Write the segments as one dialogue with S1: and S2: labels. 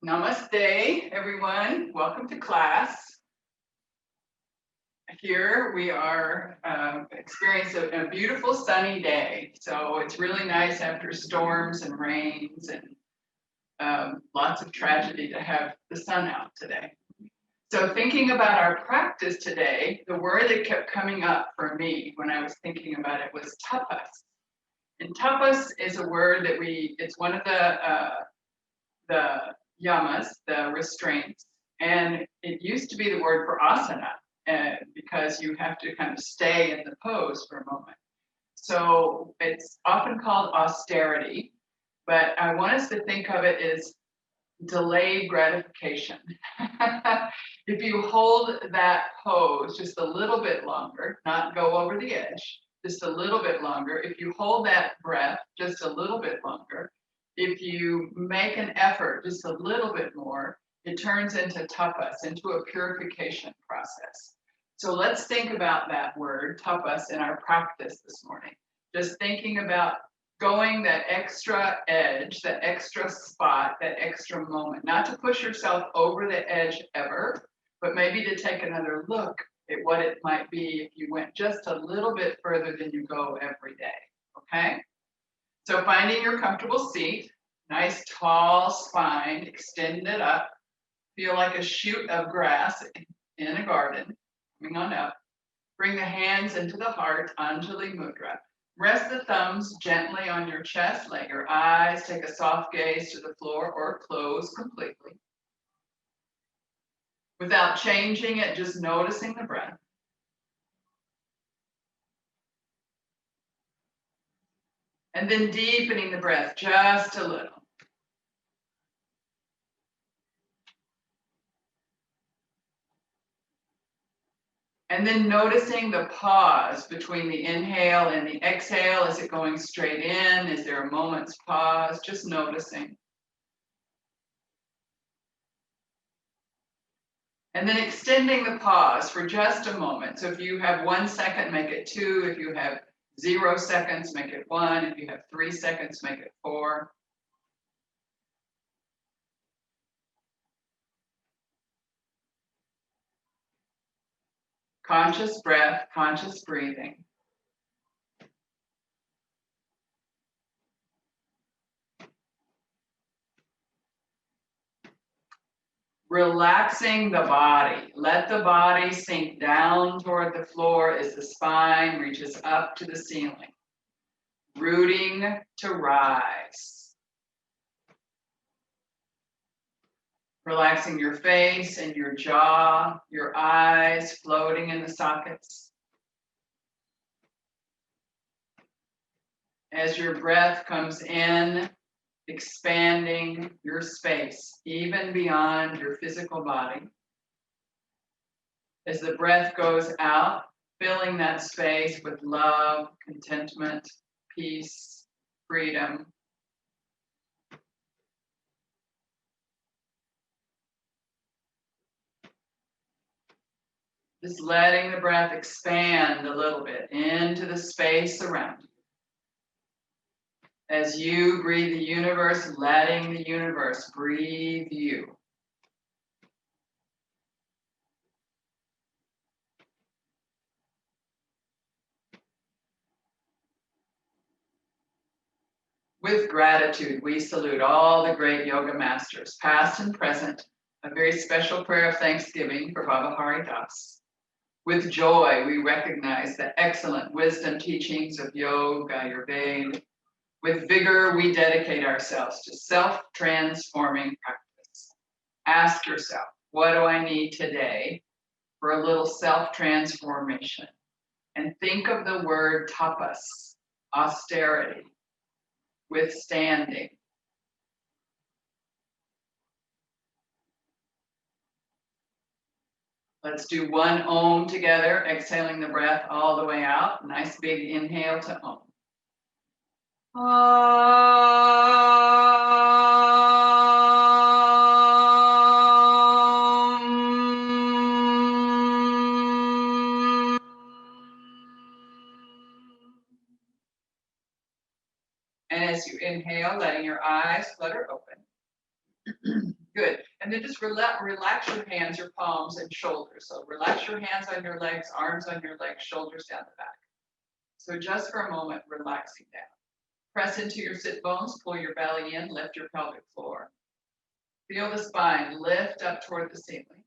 S1: Namaste, everyone. Welcome to class. Here we are experiencing a beautiful sunny day. So it's really nice after storms and rains and lots of tragedy to have the sun out today. So thinking about our practice today, the word that kept coming up for me when I was thinking about it was tapas. And tapas is a word that it's one of the yamas, the restraints, and it used to be the word for asana because you have to kind of stay in the pose for a moment. So it's often called austerity, but I want us to think of it as delayed gratification. If you hold that pose just a little bit longer, not go over the edge, just a little bit longer, if you hold that breath just a little bit longer, if you make an effort just a little bit more, it turns into tapas, into a purification process. So let's think about that word, tapas, in our practice this morning. Just thinking about going that extra edge, that extra spot, that extra moment, not to push yourself over the edge ever, but maybe to take another look at what it might be if you went just a little bit further than you go every day, okay? So finding your comfortable seat, nice tall spine, extend it up, feel like a shoot of grass in a garden, coming on up. Bring the hands into the heart, Anjali Mudra. Rest the thumbs gently on your chest, let your eyes take a soft gaze to the floor or close completely. Without changing it, just noticing the breath. And then deepening the breath just a little. And then noticing the pause between the inhale and the exhale. Is it going straight in? Is there a moment's pause? Just noticing. And then extending the pause for just a moment. So if you have 1 second, make it 2. If you have 0 seconds, make it 1. If you have 3 seconds, make it 4. Conscious breath, conscious breathing. Relaxing the body. Let the body sink down toward the floor as the spine reaches up to the ceiling. Rooting to rise. Relaxing your face and your jaw, your eyes floating in the sockets. As your breath comes in, expanding your space, even beyond your physical body. As the breath goes out, filling that space with love, contentment, peace, freedom. Just letting the breath expand a little bit into the space around you. As you breathe the universe, letting the universe breathe you. With gratitude, we salute all the great yoga masters, past and present. A very special prayer of thanksgiving for Baba Hari Das. With joy, we recognize the excellent wisdom teachings of yoga, Ayurveda. With vigor, we dedicate ourselves to self-transforming practice. Ask yourself, what do I need today for a little self-transformation? And think of the word tapas, austerity, withstanding. Let's do one Om together, exhaling the breath all the way out. Nice big inhale to Om. And as you inhale, letting your eyes flutter open. Good. And then just relax your hands, your palms and shoulders. So relax your hands on your legs, arms on your legs, shoulders down the back. So just for a moment, relaxing down. Press into your sit bones, pull your belly in, lift your pelvic floor. Feel the spine lift up toward the ceiling.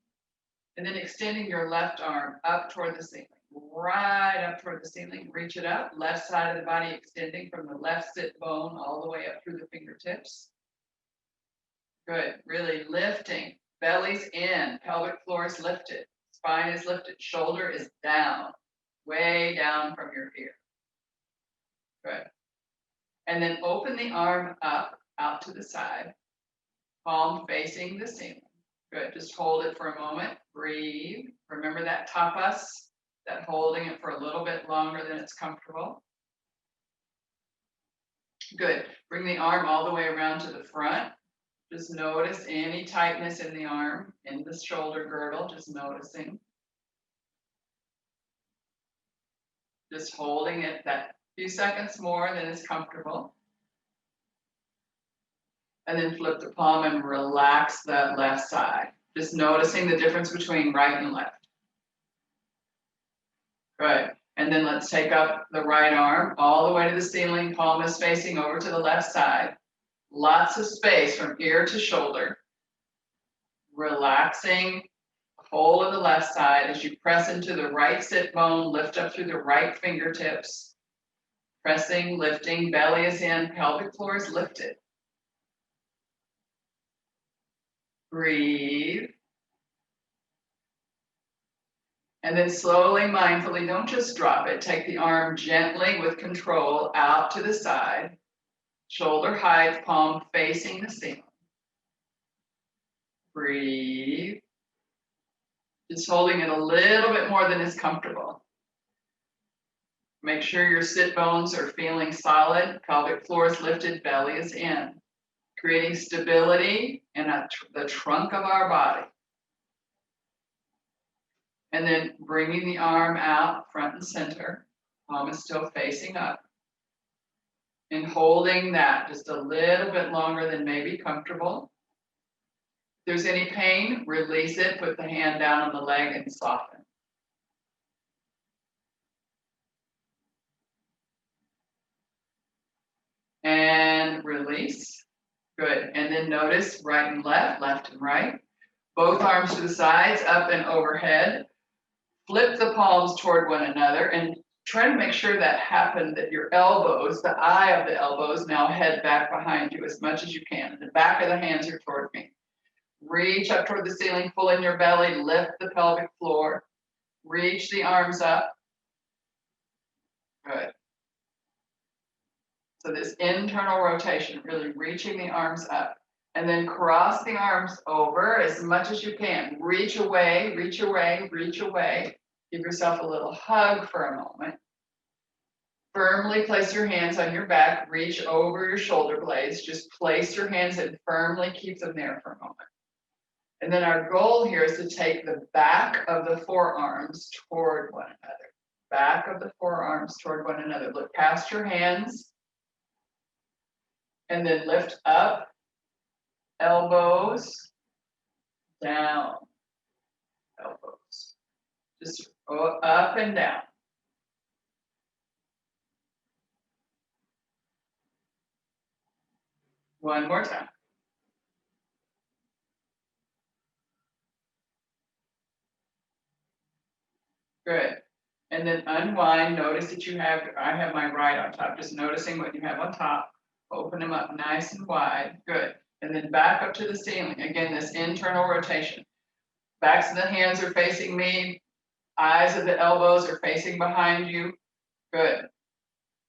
S1: And then extending your left arm up toward the ceiling, right up toward the ceiling. Reach it up, left side of the body extending from the left sit bone all the way up through the fingertips. Good, really lifting. Belly's in, pelvic floor is lifted, spine is lifted, shoulder is down, way down from your ear. Good. And then open the arm up, out to the side, palm facing the ceiling. Good, just hold it for a moment, breathe. Remember that tapas, that holding it for a little bit longer than it's comfortable. Good, bring the arm all the way around to the front. Just notice any tightness in the arm, in the shoulder girdle, just noticing. Just holding it that few seconds more than is comfortable. And then flip the palm and relax that left side. Just noticing the difference between right and left. Good. And then let's take up the right arm all the way to the ceiling. Palm is facing over to the left side. Lots of space from ear to shoulder. Relaxing the whole of the left side as you press into the right sit bone, lift up through the right fingertips. Pressing, lifting, belly is in, pelvic floor is lifted. Breathe. And then slowly, mindfully, don't just drop it. Take the arm gently with control out to the side. Shoulder height, palm facing the ceiling. Breathe. Just holding it a little bit more than is comfortable. Make sure your sit bones are feeling solid. Pelvic floor is lifted, belly is in. Creating stability in the trunk of our body. And then bringing the arm out front and center. Palm is still facing up. And holding that just a little bit longer than may be comfortable. If there's any pain, release it, put the hand down on the leg and soften. And release. Good. And then notice right and left and right. Both arms to the sides, up and overhead. Flip the palms toward one another and try to make sure that happened, that your elbows, the eye of the elbows now head back behind you as much as you can. The back of the hands are toward me. Reach up toward the ceiling, pull in your belly, lift the pelvic floor. Reach the arms up. Good. So this internal rotation, really reaching the arms up. And then cross the arms over as much as you can. Reach away, reach away, reach away. Give yourself a little hug for a moment. Firmly place your hands on your back. Reach over your shoulder blades. Just place your hands and firmly keep them there for a moment. And then our goal here is to take the back of the forearms toward one another. Back of the forearms toward one another. Look past your hands. And then lift up. Elbows down, elbows, just go up and down. One more time. Good. And then unwind, notice that I have my right on top, just noticing what you have on top. Open them up nice and wide, good. And then back up to the ceiling. Again, this internal rotation. Backs of the hands are facing me. Eyes of the elbows are facing behind you. Good.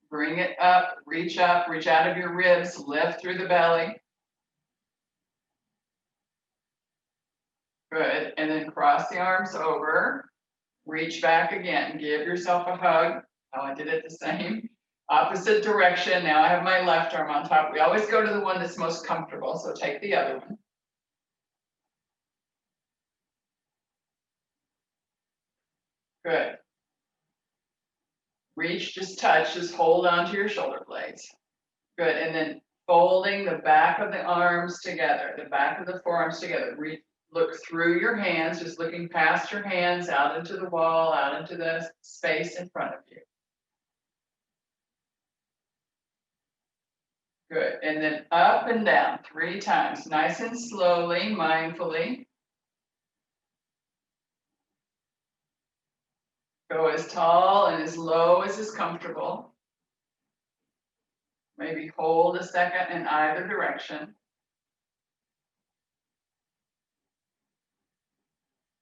S1: Bring it up, reach out of your ribs, lift through the belly. Good. And then cross the arms over. Reach back again. Give yourself a hug. Oh, I did it the same. Opposite direction. Now I have my left arm on top. We always go to the one that's most comfortable, so take the other one. Good. Reach, just touch, just hold on to your shoulder blades. Good, and then Folding the back of the arms together, the back of the forearms together. Look through your hands, just looking past your hands, out into the wall, out into the space in front of you. Good, and then up and down 3 times, nice and slowly, mindfully. Go as tall and as low as is comfortable. Maybe hold a second in either direction.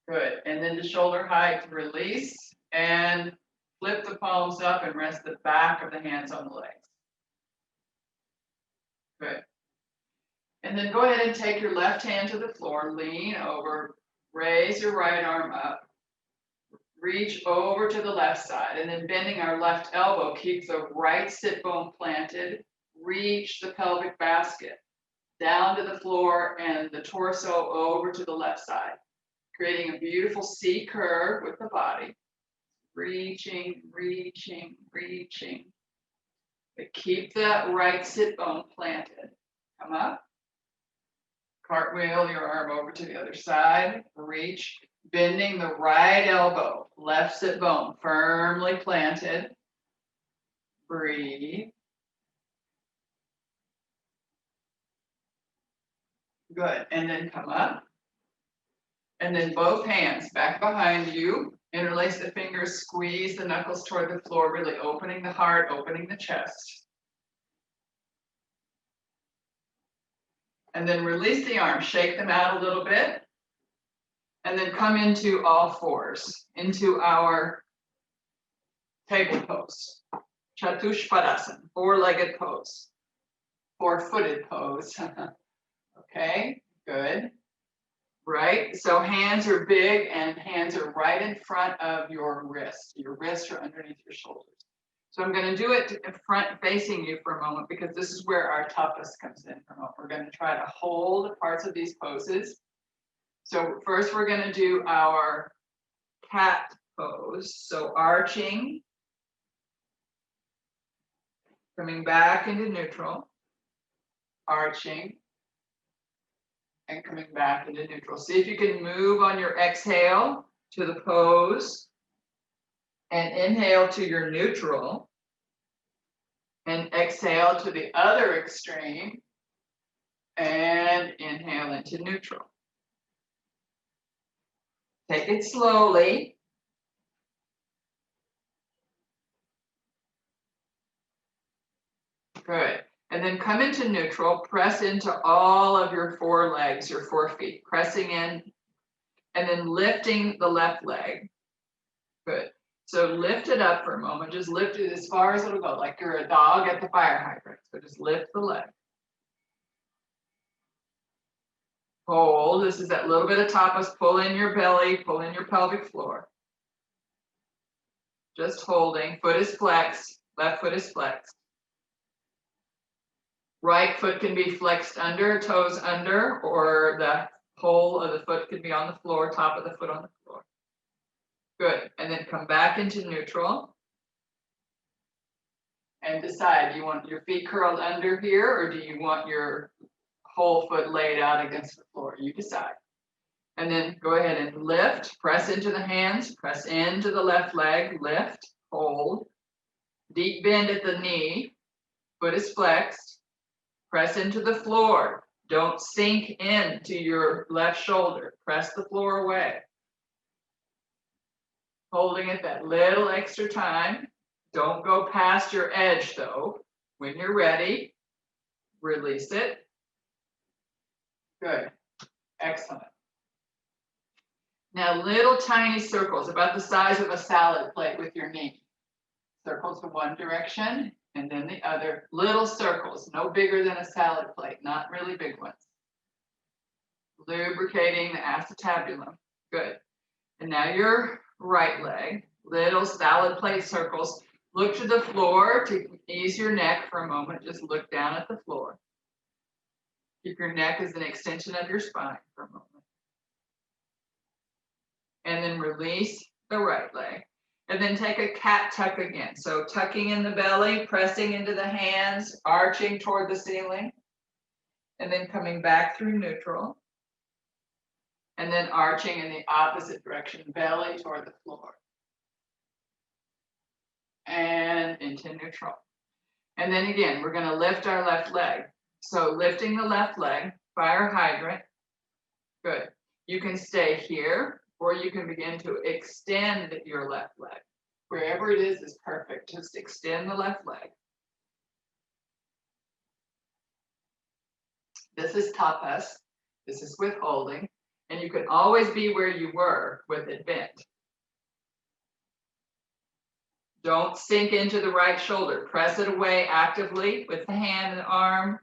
S1: Good, and then to shoulder height, release and flip the palms up and rest the back of the hands on the legs. Good. And then go ahead and take your left hand to the floor, lean over, raise your right arm up, reach over to the left side, and then bending our left elbow, keep the right sit bone planted, reach the pelvic basket down to the floor and the torso over to the left side, creating a beautiful C curve with the body. Reaching, reaching, reaching. But keep that right sit bone planted. Come up. Cartwheel your arm over to the other side. Reach, bending the right elbow, left sit bone firmly planted. Breathe. Good, and then come up. And then both hands back behind you. Interlace the fingers, squeeze the knuckles toward the floor, really opening the heart, opening the chest. And then release the arms, shake them out a little bit. And then come into all fours, into our table pose. Chatushpadasana, 4-legged pose, 4-footed pose. Okay, good. Right, so hands are big and hands are right in front of your wrists. Your wrists are underneath your shoulders. So I'm going to do it in front facing you for a moment because this is where our tapas comes in for a moment. We're going to try to hold parts of these poses. So first we're going to do our cat pose. So arching, coming back into neutral, arching, and coming back into neutral. See if you can move on your exhale to the pose and inhale to your neutral and exhale to the other extreme and inhale into neutral. Take it slowly. Good. And then come into neutral, press into all of your 4 legs, your 4 feet, pressing in, and then lifting the left leg. Good. So lift it up for a moment, just lift it as far as it'll go, like you're a dog at the fire hydrant. So just lift the leg. Hold, this is that little bit of tapas, pull in your belly, pull in your pelvic floor. Just holding, foot is flexed, left foot is flexed. Right foot can be flexed under, toes under, or the whole of the foot could be on the floor, top of the foot on the floor. Good, and then come back into neutral. And decide, do you want your feet curled under here, or do you want your whole foot laid out against the floor? You decide. And then go ahead and lift, press into the hands, press into the left leg, lift, hold. Deep bend at the knee, foot is flexed. Press into the floor. Don't sink into your left shoulder. Press the floor away. Holding it that little extra time. Don't go past your edge though. When you're ready, release it. Good. Excellent. Now little tiny circles about the size of a salad plate with your knee. Circles in one direction. And then the other, little circles, no bigger than a salad plate, not really big ones. Lubricating the acetabulum. Good. And now your right leg, little salad plate circles. Look to the floor to ease your neck for a moment. Just look down at the floor. Keep your neck as an extension of your spine for a moment. And then release the right leg. And then take a cat tuck again. So tucking in the belly, pressing into the hands, arching toward the ceiling, and then coming back through neutral. And then arching in the opposite direction, belly toward the floor. And into neutral. And then again, we're going to lift our left leg. So lifting the left leg, fire hydrant. Good. You can stay here, or you can begin to extend your left leg. Wherever it is perfect. Just extend the left leg. This is tapas. This is withholding. And you can always be where you were with it bent. Don't sink into the right shoulder. Press it away actively with the hand and arm,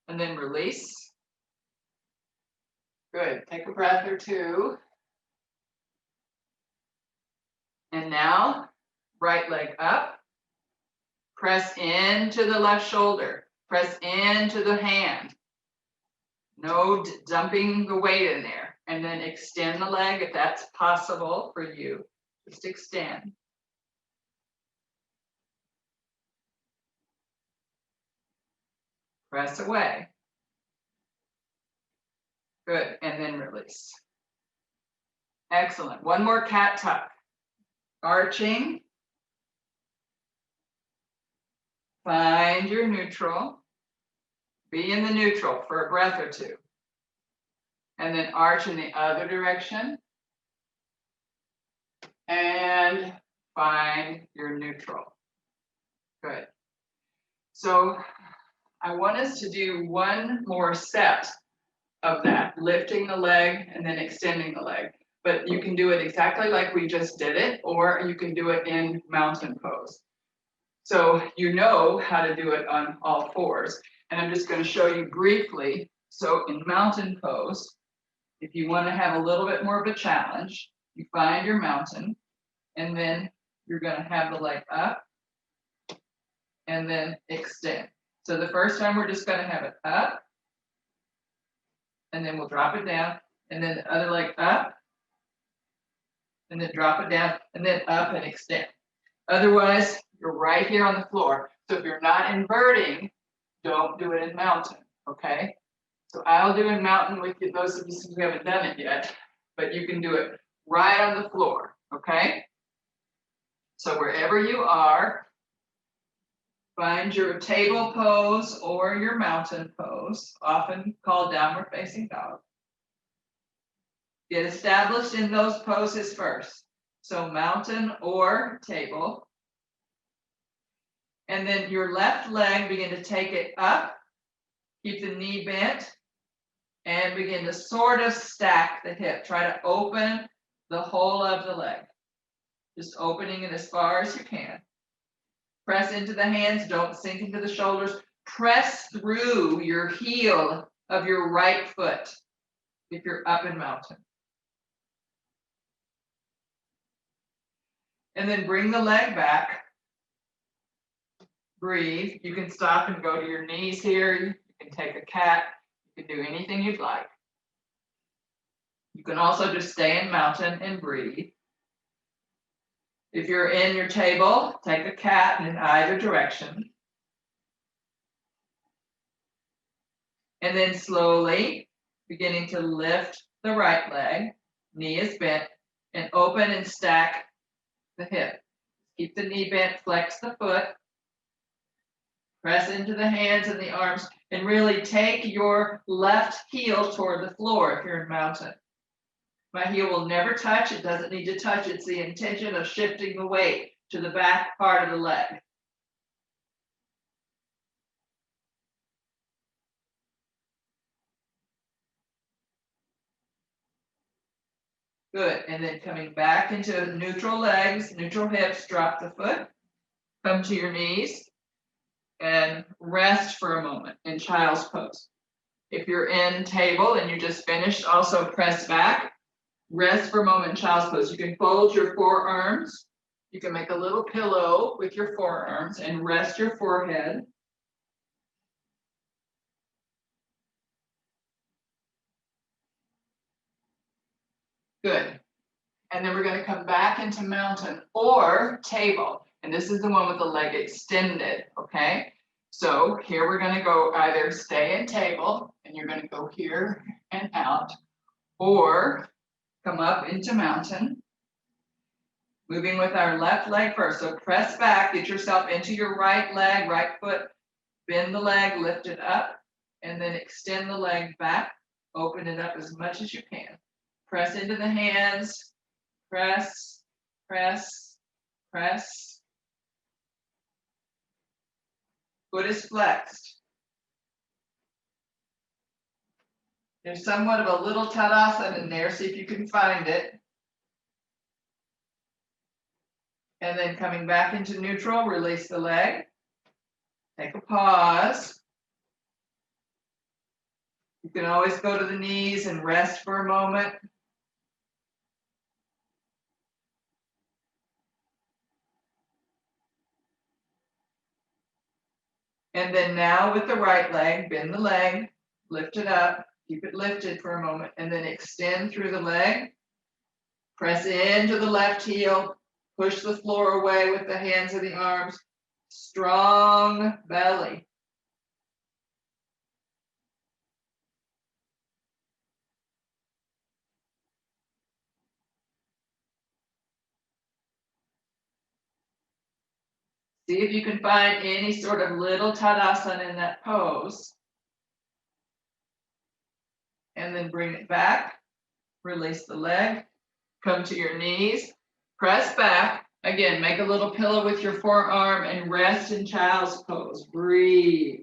S1: and then release. Good. Take a breath or two. And now, right leg up. Press into the left shoulder. Press into the hand. No dumping the weight in there. And then extend the leg if that's possible for you. Just extend. Press away. Good. And then release. Excellent. One more cat tuck. Arching. Find your neutral. Be in the neutral for a breath or two. And then arch in the other direction. And find your neutral. Good. So I want us to do one more set of that, lifting the leg and then extending the leg. But you can do it exactly like we just did it, or you can do it in mountain pose. So you know how to do it on all fours. And I'm just going to show you briefly. So in mountain pose, if you want to have a little bit more of a challenge, you find your mountain, and then you're going to have the leg up and then extend. So the first time we're just going to have it up, and then we'll drop it down, and then the other leg up, and then drop it down, and then up and extend. Otherwise, you're right here on the floor. So if you're not inverting, don't do it in mountain, okay? So I'll do in mountain with you, those of you who haven't done it yet, but you can do it right on the floor, okay? So wherever you are, find your table pose or your mountain pose, often called downward facing dog. Get established in those poses first. So mountain or table. And then your left leg, begin to take it up, keep the knee bent, and begin to sort of stack the hip. Try to open the whole of the leg. Just opening it as far as you can. Press into the hands, don't sink into the shoulders. Press through your heel of your right foot if you're up in mountain. And then bring the leg back. Breathe. You can stop and go to your knees here. You can take a cat. You can do anything you'd like. You can also just stay in mountain and breathe. If you're in your table, take a cat in either direction. And then slowly beginning to lift the right leg, knee is bent, and open and stack the hip. Keep the knee bent, flex the foot, press into the hands and the arms, and really take your left heel toward the floor if you're in mountain. My heel will never touch. It doesn't need to touch. It's the intention of shifting the weight to the back part of the leg. Good. And then coming back into neutral legs, neutral hips, drop the foot, come to your knees, and rest for a moment in child's pose. If you're in table and you just finished, also press back. Rest for a moment in child's pose. You can fold your forearms. You can make a little pillow with your forearms and rest your forehead. Good. And then we're going to come back into mountain or table. And this is the one with the leg extended, okay? So here we're going to go either stay in table, and you're going to go here and out, or come up into mountain. Moving with our left leg first. So press back, get yourself into your right leg, right foot, bend the leg, lift it up, and then extend the leg back. Open it up as much as you can. Press into the hands, press, press, press. Foot is flexed. There's somewhat of a little tadasana in there, see if you can find it. And then coming back into neutral, release the leg. Take a pause. You can always go to the knees and rest for a moment. And then now with the right leg, bend the leg, lift it up, keep it lifted for a moment, and then extend through the leg. Press into the left heel, push the floor away with the hands and the arms. Strong belly. See if you can find any sort of little tadasana in that pose. And then bring it back. Release the leg. Come to your knees. Press back. Again, make a little pillow with your forearm and rest in child's pose. Breathe.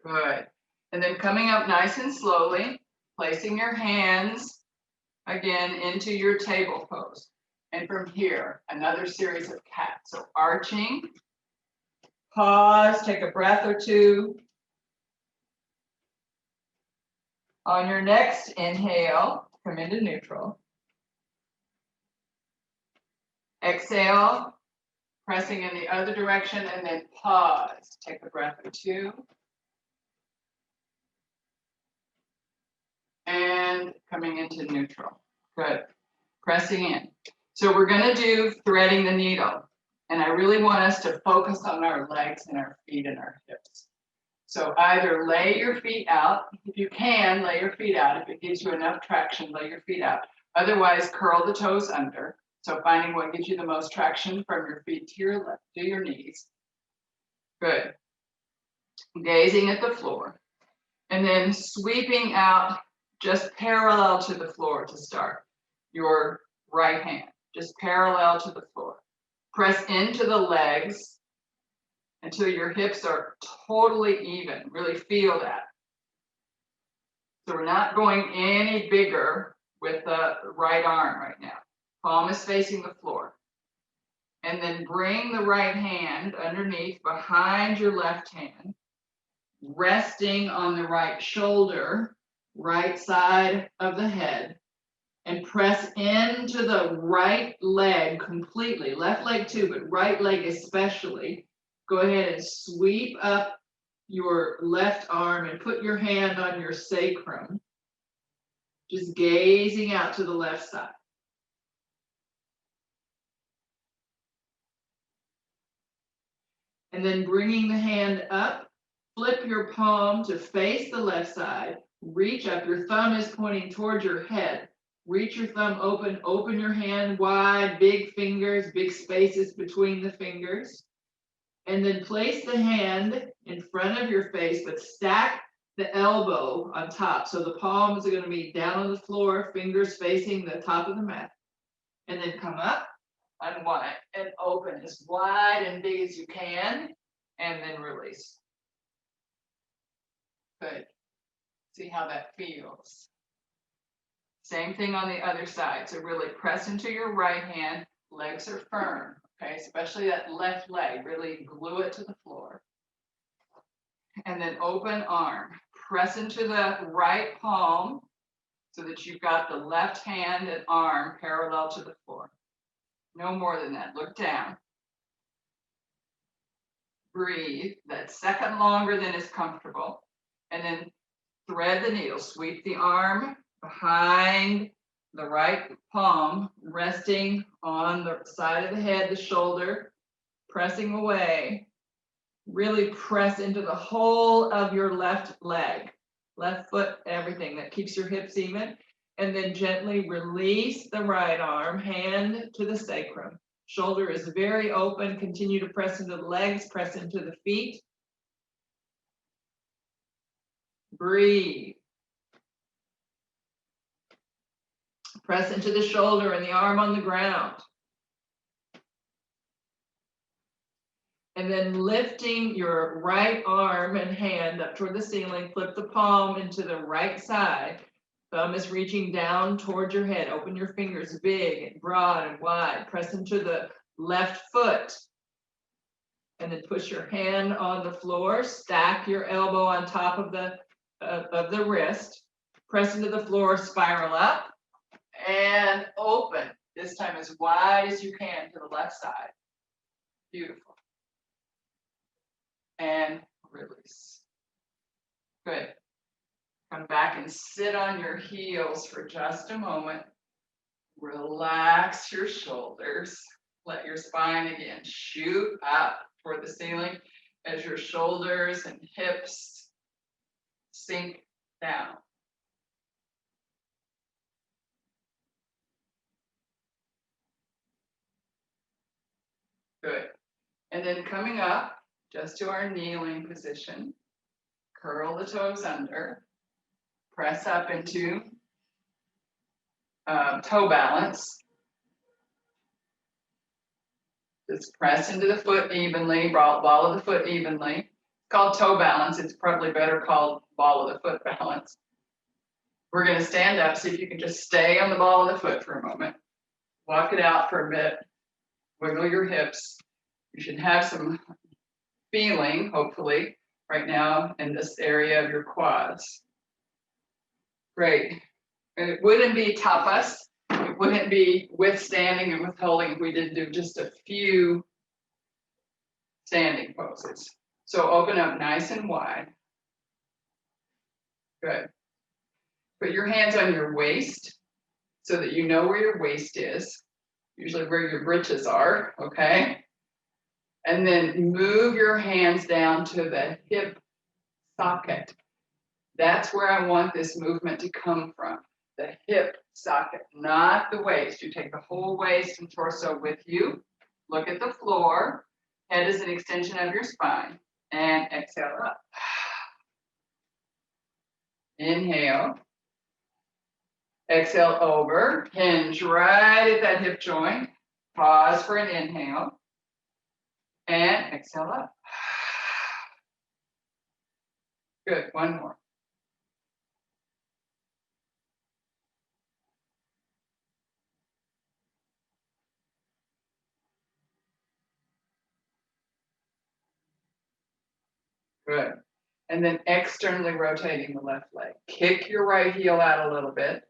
S1: Good. And then coming up nice and slowly, placing your hands again into your table pose. And from here, another series of cats. So arching, pause, take a breath or two. On your next inhale, come into neutral. Exhale, pressing in the other direction, and then pause. Take a breath or two. And coming into neutral. Good. Pressing in. So we're going to do threading the needle. And I really want us to focus on our legs and our feet and our hips. So either lay your feet out. If you can, lay your feet out. If it gives you enough traction, lay your feet out. Otherwise, curl the toes under. So finding what gives you the most traction from your feet to your left, to your knees. Good. Gazing at the floor. And then sweeping out just parallel to the floor to start. Your right hand, just parallel to the floor. Press into the legs until your hips are totally even. Really feel that. So we're not going any bigger with the right arm right now. Palm is facing the floor. And then bring the right hand underneath behind your left hand, resting on the right shoulder, right side of the head, and press into the right leg completely, left leg too, but right leg especially. Go ahead and sweep up your left arm and put your hand on your sacrum, just gazing out to the left side. And then bringing the hand up, flip your palm to face the left side, reach up, your thumb is pointing towards your head. Reach your thumb open, open your hand wide, big fingers, big spaces between the fingers. And then place the hand in front of your face, but stack the elbow on top. So the palms are going to be down on the floor, fingers facing the top of the mat. And then come up, unwind, and open as wide and big as you can, and then release. Good. See how that feels. Same thing on the other side. So really press into your right hand. Legs are firm, okay? Especially that left leg. Really glue it to the floor. And then open arm. Press into the right palm so that you've got the left hand and arm parallel to the floor. No more than that. Look down. Breathe. That's second longer than is comfortable. And then thread the needle. Sweep the arm behind the right palm, resting on the side of the head, the shoulder, pressing away. Really press into the whole of your left leg, left foot, everything. That keeps your hips even. And then gently release the right arm, hand to the sacrum. Shoulder is very open. Continue to press into the legs, press into the feet. Breathe. Press into the shoulder and the arm on the ground. And then lifting your right arm and hand up toward the ceiling, flip the palm into the right side. Thumb is reaching down towards your head. Open your fingers big and broad and wide. Press into the left foot. And then push your hand on the floor. Stack your elbow on top of the wrist. Press into the floor, spiral up. And open. This time as wide as you can to the left side. Beautiful. And release. Good. Come back and sit on your heels for just a moment. Relax your shoulders. Let your spine again shoot up toward the ceiling as your shoulders and hips sink down. Good. And then coming up just to our kneeling position, curl the toes under, press up into toe balance. Just press into the foot evenly, ball of the foot evenly. It's called toe balance. It's probably better called ball of the foot balance. We're going to stand up. See if you can just stay on the ball of the foot for a moment. Walk it out for a bit. Wiggle your hips. You should have some feeling, hopefully, right now in this area of your quads. Great. And it wouldn't be tapas. It wouldn't be withstanding and withholding if we didn't do just a few standing poses. So open up nice and wide. Good. Put your hands on your waist so that you know where your waist is, usually where your britches are, okay? And then move your hands down to the hip socket. That's where I want this movement to come from, the hip socket, not the waist. You take the whole waist and torso with you. Look at the floor. Head is an extension of your spine. And exhale up. Inhale. Exhale over. Hinge right at that hip joint. Pause for an inhale. And exhale up. Good. One more. Good. And then externally rotating the left leg. Kick your right heel out a little bit.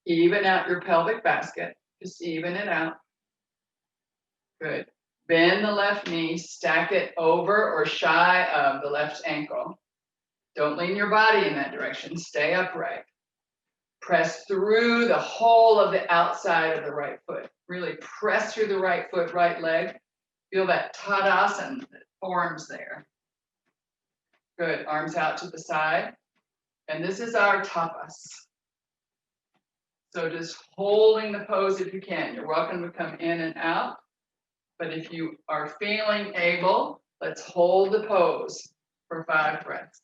S1: Even out your pelvic basket. Just even it out. Good. Bend the left knee, stack it over or shy of the left ankle. Don't lean your body in that direction. Stay upright. Press through the whole of the outside of the right foot. Really press through the right foot, right leg. Feel that tadasana that forms there. Good. Arms out to the side. And this is our tapas. So just holding the pose if you can. You're welcome to come in and out. But if you are feeling able, let's hold the pose for 5 breaths.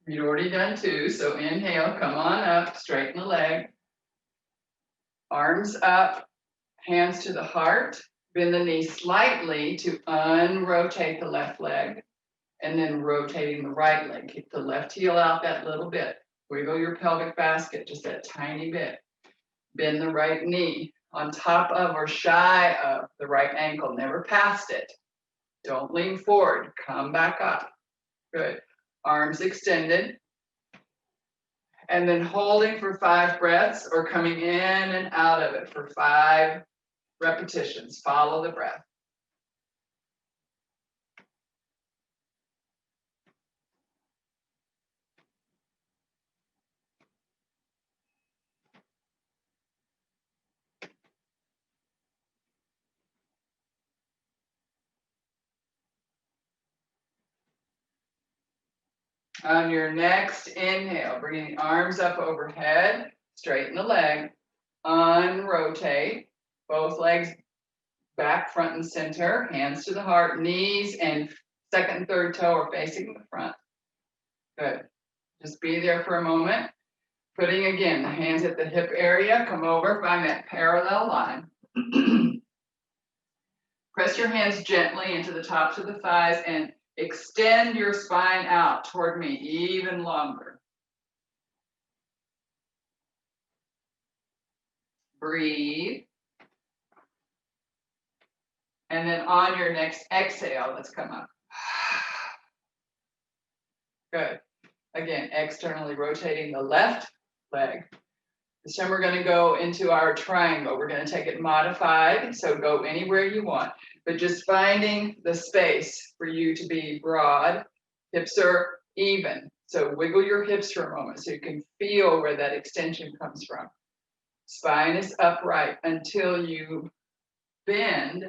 S1: You'd already done 2, so inhale, come on up, straighten the leg. Arms up, hands to the heart. Bend the knee slightly to unrotate the left leg. And then rotating the right leg. Kick the left heel out that little bit. Wiggle your pelvic basket just that tiny bit. Bend the right knee. On top of or shy of the right ankle, never past it. Don't lean forward, come back up. Good. Arms extended. And then holding for 5 breaths or coming in and out of it for 5 repetitions. Follow the breath. On your next inhale, bringing the arms up overhead, straighten the leg, unrotate, both legs back, front, and center, hands to the heart, knees and second and third toe are facing the front. Good. Just be there for a moment. Putting again, the hands at the hip area, come over, find that parallel line. Press your hands gently into the tops of the thighs and extend your spine out toward me even longer. Breathe. And then on your next exhale, let's come up. Good. Again, externally rotating the left leg. This time we're going to go into our triangle. We're going to take it modified, so go anywhere you want, but just finding the space for you to be broad. Hips are even, so wiggle your hips for a moment so you can feel where that extension comes from. Spine is upright until you bend,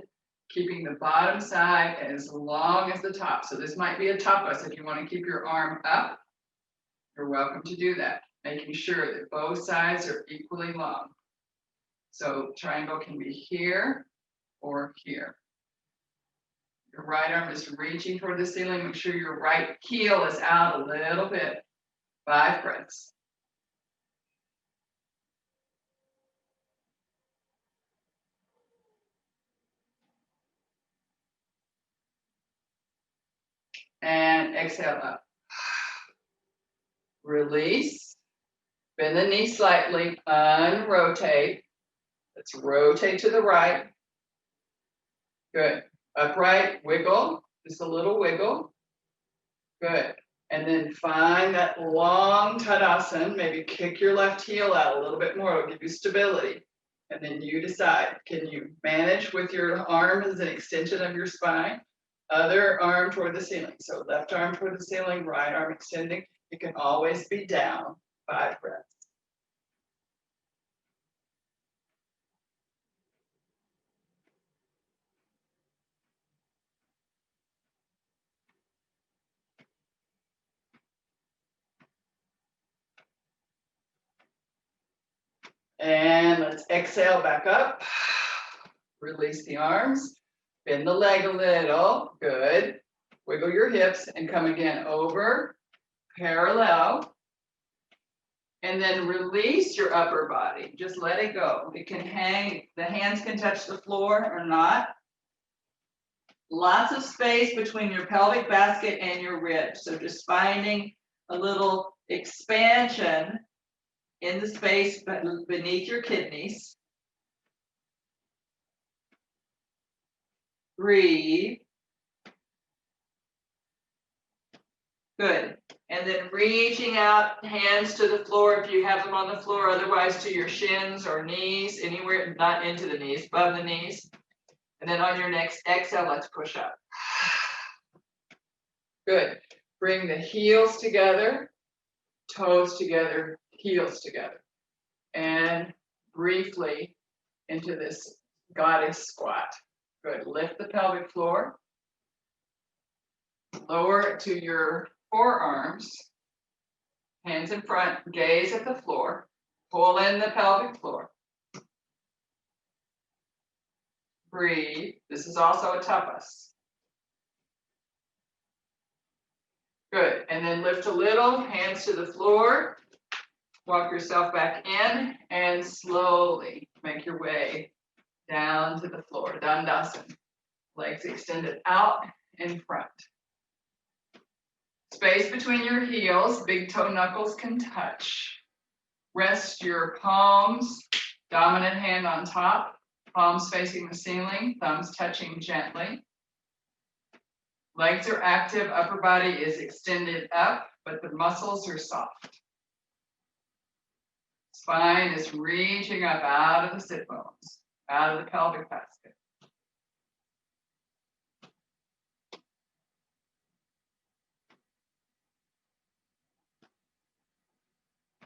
S1: keeping the bottom side as long as the top. So this might be a tapas. If you want to keep your arm up, you're welcome to do that. Making sure that both sides are equally long. So triangle can be here or here. Your right arm is reaching toward the ceiling. Make sure your right heel is out a little bit. 5 breaths. And exhale up. Release. Bend the knee slightly, unrotate. Let's rotate to the right. Good. Upright, wiggle, just a little wiggle. Good. And then find that long Tadasana. Maybe kick your left heel out a little bit more. It'll give you stability. And then you decide, can you manage with your arm as an extension of your spine? Other arm toward the ceiling. So left arm toward the ceiling, right arm extending. It can always be down. 5 breaths. And let's exhale back up. Release the arms. Bend the leg a little. Good. Wiggle your hips and come again over. Parallel. And then release your upper body. Just let it go. It can hang. The hands can touch the floor or not. Lots of space between your pelvic basket and your ribs. So just finding a little expansion in the space beneath your kidneys. Breathe. Good. And then reaching out, hands to the floor if you have them on the floor, otherwise to your shins or knees, anywhere, not into the knees, above the knees. And then on your next exhale, let's push up. Good. Bring the heels together, toes together, heels together. And briefly into this goddess squat. Good. Lift the pelvic floor. Lower it to your forearms. Hands in front. Gaze at the floor. Pull in the pelvic floor. Breathe. This is also a tapas. Good. And then lift a little. Hands to the floor. Walk yourself back in and slowly make your way down to the floor. Dandasana. Legs extended out in front. Space between your heels. Big toe knuckles can touch. Rest your palms Dominant hand on top, palms facing the ceiling, thumbs touching gently. Legs are active, upper body is extended up, but the muscles are soft. Spine is reaching up out of the sit bones, out of the pelvic basket.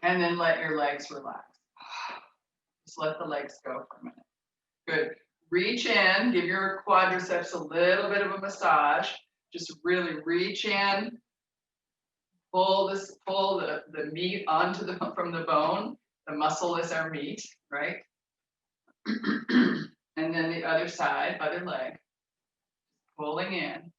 S1: And then let your legs relax. Just let the legs go for a minute. Good. Reach in, give your quadriceps a little bit of a massage. Just really reach in, pull the meat onto from the bone. The muscle is our meat, right? And then the other side, other leg, pulling in,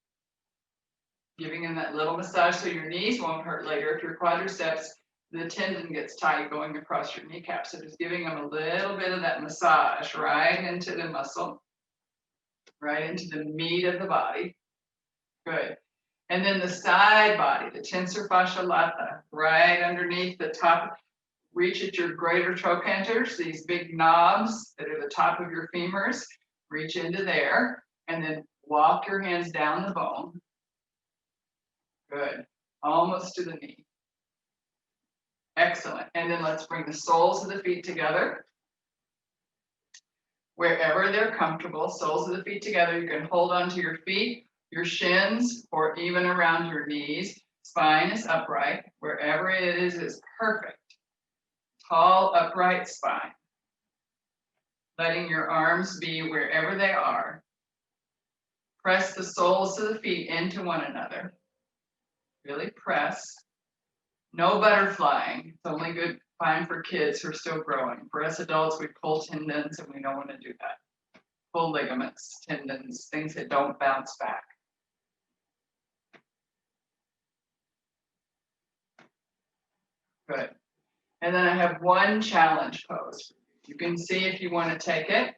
S1: giving in that little massage so your knees won't hurt later. If your quadriceps, the tendon gets tight going across your kneecap. So just giving them a little bit of that massage right into the muscle, right into the meat of the body. Good. And then the side body, the tensor fascia lata, right underneath the top. Reach at your greater trochanters, these big knobs that are the top of your femurs. Reach into there and then walk your hands down the bone. Good. Almost to the knee. Excellent. And then let's bring the soles of the feet together. Wherever they're comfortable, soles of the feet together. You can hold onto your feet, your shins, or even around your knees. Spine is upright. Wherever it is perfect. Tall, upright spine. Letting your arms be wherever they are. Press the soles of the feet into one another. Really press. No butterflying. It's only good, fine for kids who are still growing. For us adults, we pull tendons and we don't want to do that. Pull ligaments, tendons, things that don't bounce back. Good. And then I have one challenge pose. You can see if you want to take it.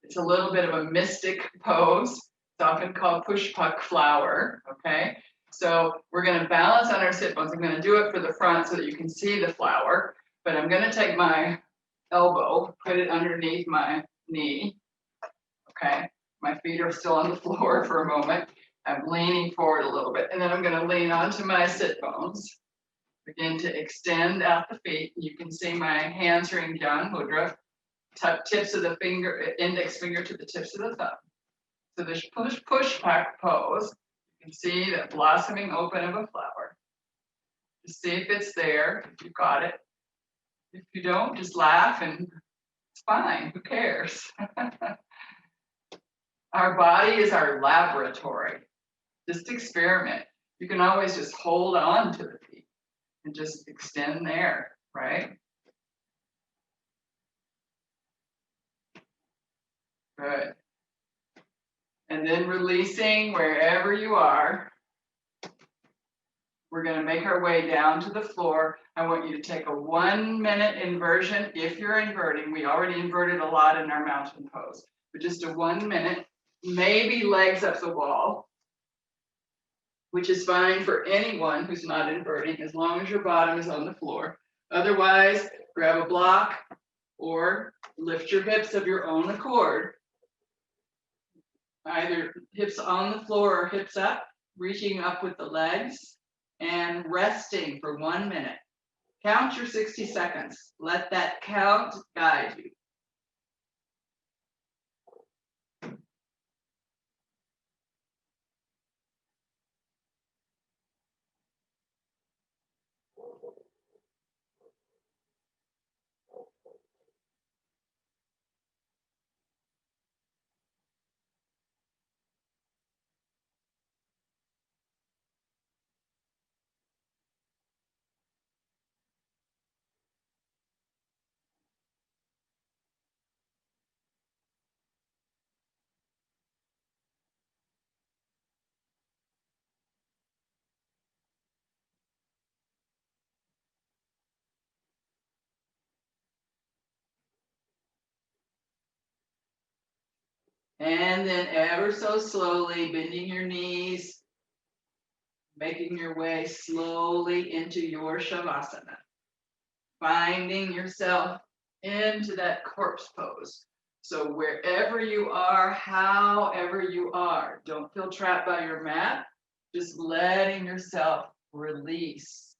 S1: It's a little bit of a mystic pose. It's often called push puck flower, okay? So we're going to balance on our sit bones. I'm going to do it for the front so that you can see the flower, but I'm going to take my elbow, put it underneath my knee, okay? My feet are still on the floor for a moment. I'm leaning forward a little bit, and then I'm going to lean onto my sit bones. Begin to extend out the feet. You can see my hands are in Gyan Mudra. Tips of the index finger to the tips of the thumb. So this push back pose, you can see that blossoming open of a flower. Just see if it's there, if you've got it. If you don't, just laugh and it's fine, who cares? Our body is our laboratory. Just experiment. You can always just hold on to the feet and just extend there, right? Good. And then releasing wherever you are. We're going to make our way down to the floor. I want you to take a 1-minute inversion. If you're inverting, we already inverted a lot in our mountain pose, but just a 1 minute, maybe legs up the wall, which is fine for anyone who's not inverting as long as your bottom is on the floor. Otherwise, grab a block or lift your hips of your own accord. Either hips on the floor or hips up, reaching up with the legs and resting for 1 minute. Count your 60 seconds. Let that count guide you. And then ever so slowly, bending your knees, making your way slowly into your Shavasana. Finding yourself into that corpse pose. So wherever you are, however you are, don't feel trapped by your mat, just letting yourself release.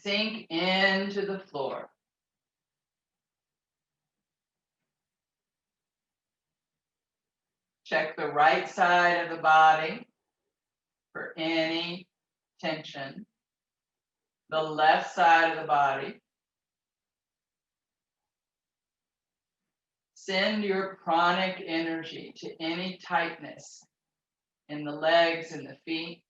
S1: Sink into the floor. Check the right side of the body for any tension. The left side of the body. Send your pranic energy to any tightness in the legs and the feet,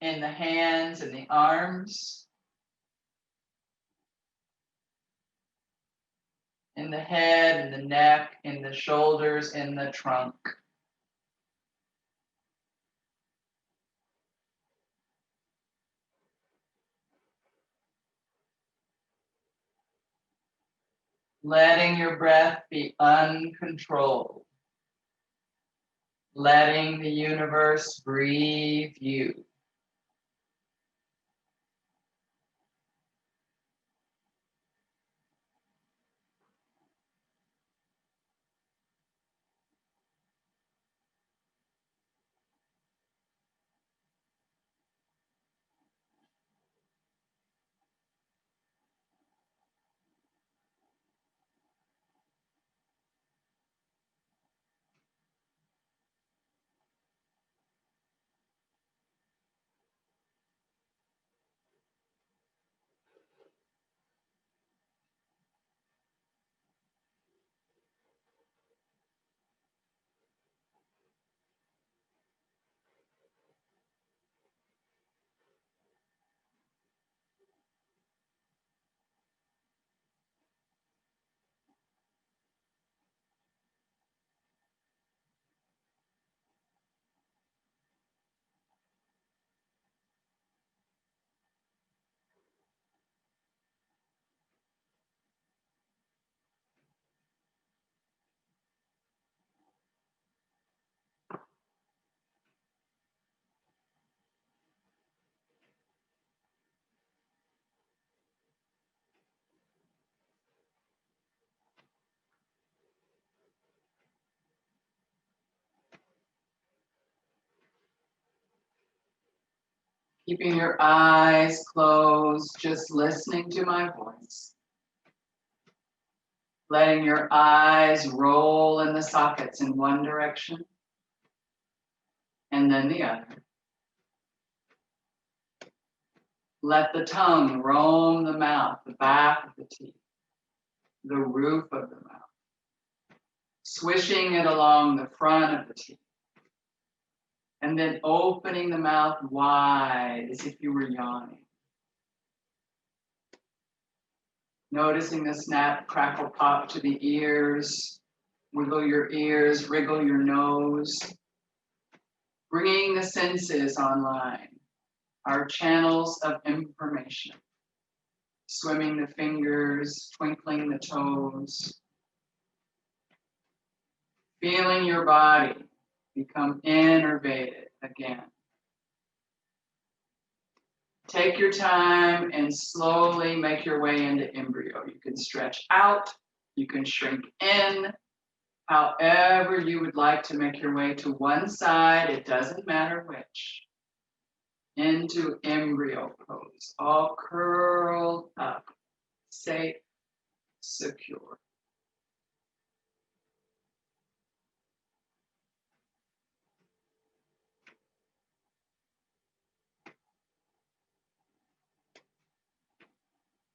S1: in the hands and the arms, in the head and the neck, in the shoulders, in the trunk. Letting your breath be uncontrolled. Letting the universe breathe you. Keeping your eyes closed, just listening to my voice. Letting your eyes roll in the sockets in one direction and then the other. Let the tongue roam the mouth, the back of the teeth, the roof of the mouth, swishing it along the front of the teeth, and then opening the mouth wide as if you were yawning. Noticing the snap, crackle, pop to the ears, wiggle your ears, wriggle your nose, bringing the senses online, our channels of information, swimming the fingers, twinkling the toes, feeling your body become innervated again. Take your time and slowly make your way into embryo. You can stretch out, you can shrink in, however you would like to make your way to one side, it doesn't matter which. Into embryo pose, all curled up, safe, secure.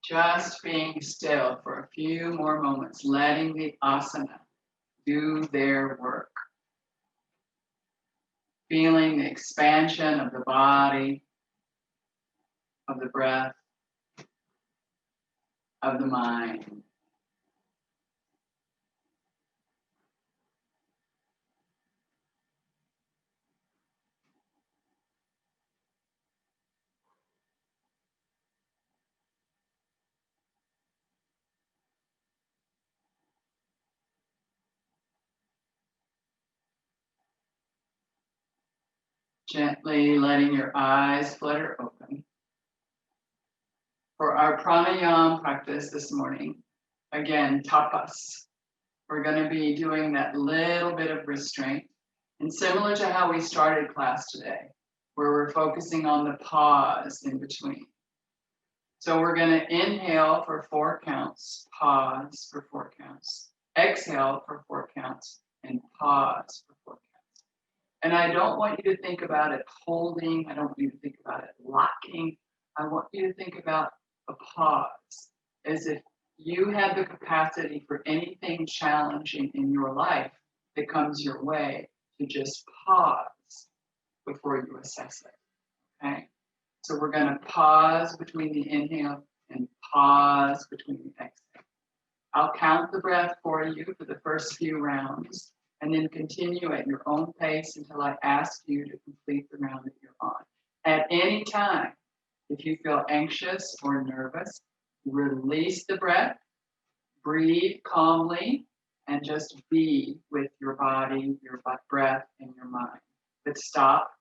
S1: Just being still for a few more moments, letting the asana do their work. Feeling the expansion of the body, of the breath, of the mind. Gently letting your eyes flutter open. For our pranayama practice this morning, again, tapas. We're going to be doing that little bit of restraint. And similar to how we started class today, where we're focusing on the pause in between. So we're going to inhale for 4 counts, pause for 4 counts, exhale for 4 counts, and pause for 4 counts. And I don't want you to think about it holding. I don't want you to think about it locking. I want you to think about a pause as if you had the capacity for anything challenging in your life that comes your way to just pause before you assess it. Okay? So we're going to pause between the inhale and pause between the exhale. I'll count the breath for you for the first few rounds and then continue at your own pace until I ask you to complete the round that you're on. At any time, if you feel anxious or nervous, release the breath, breathe calmly, and just be with your body, your breath, and your mind. But stop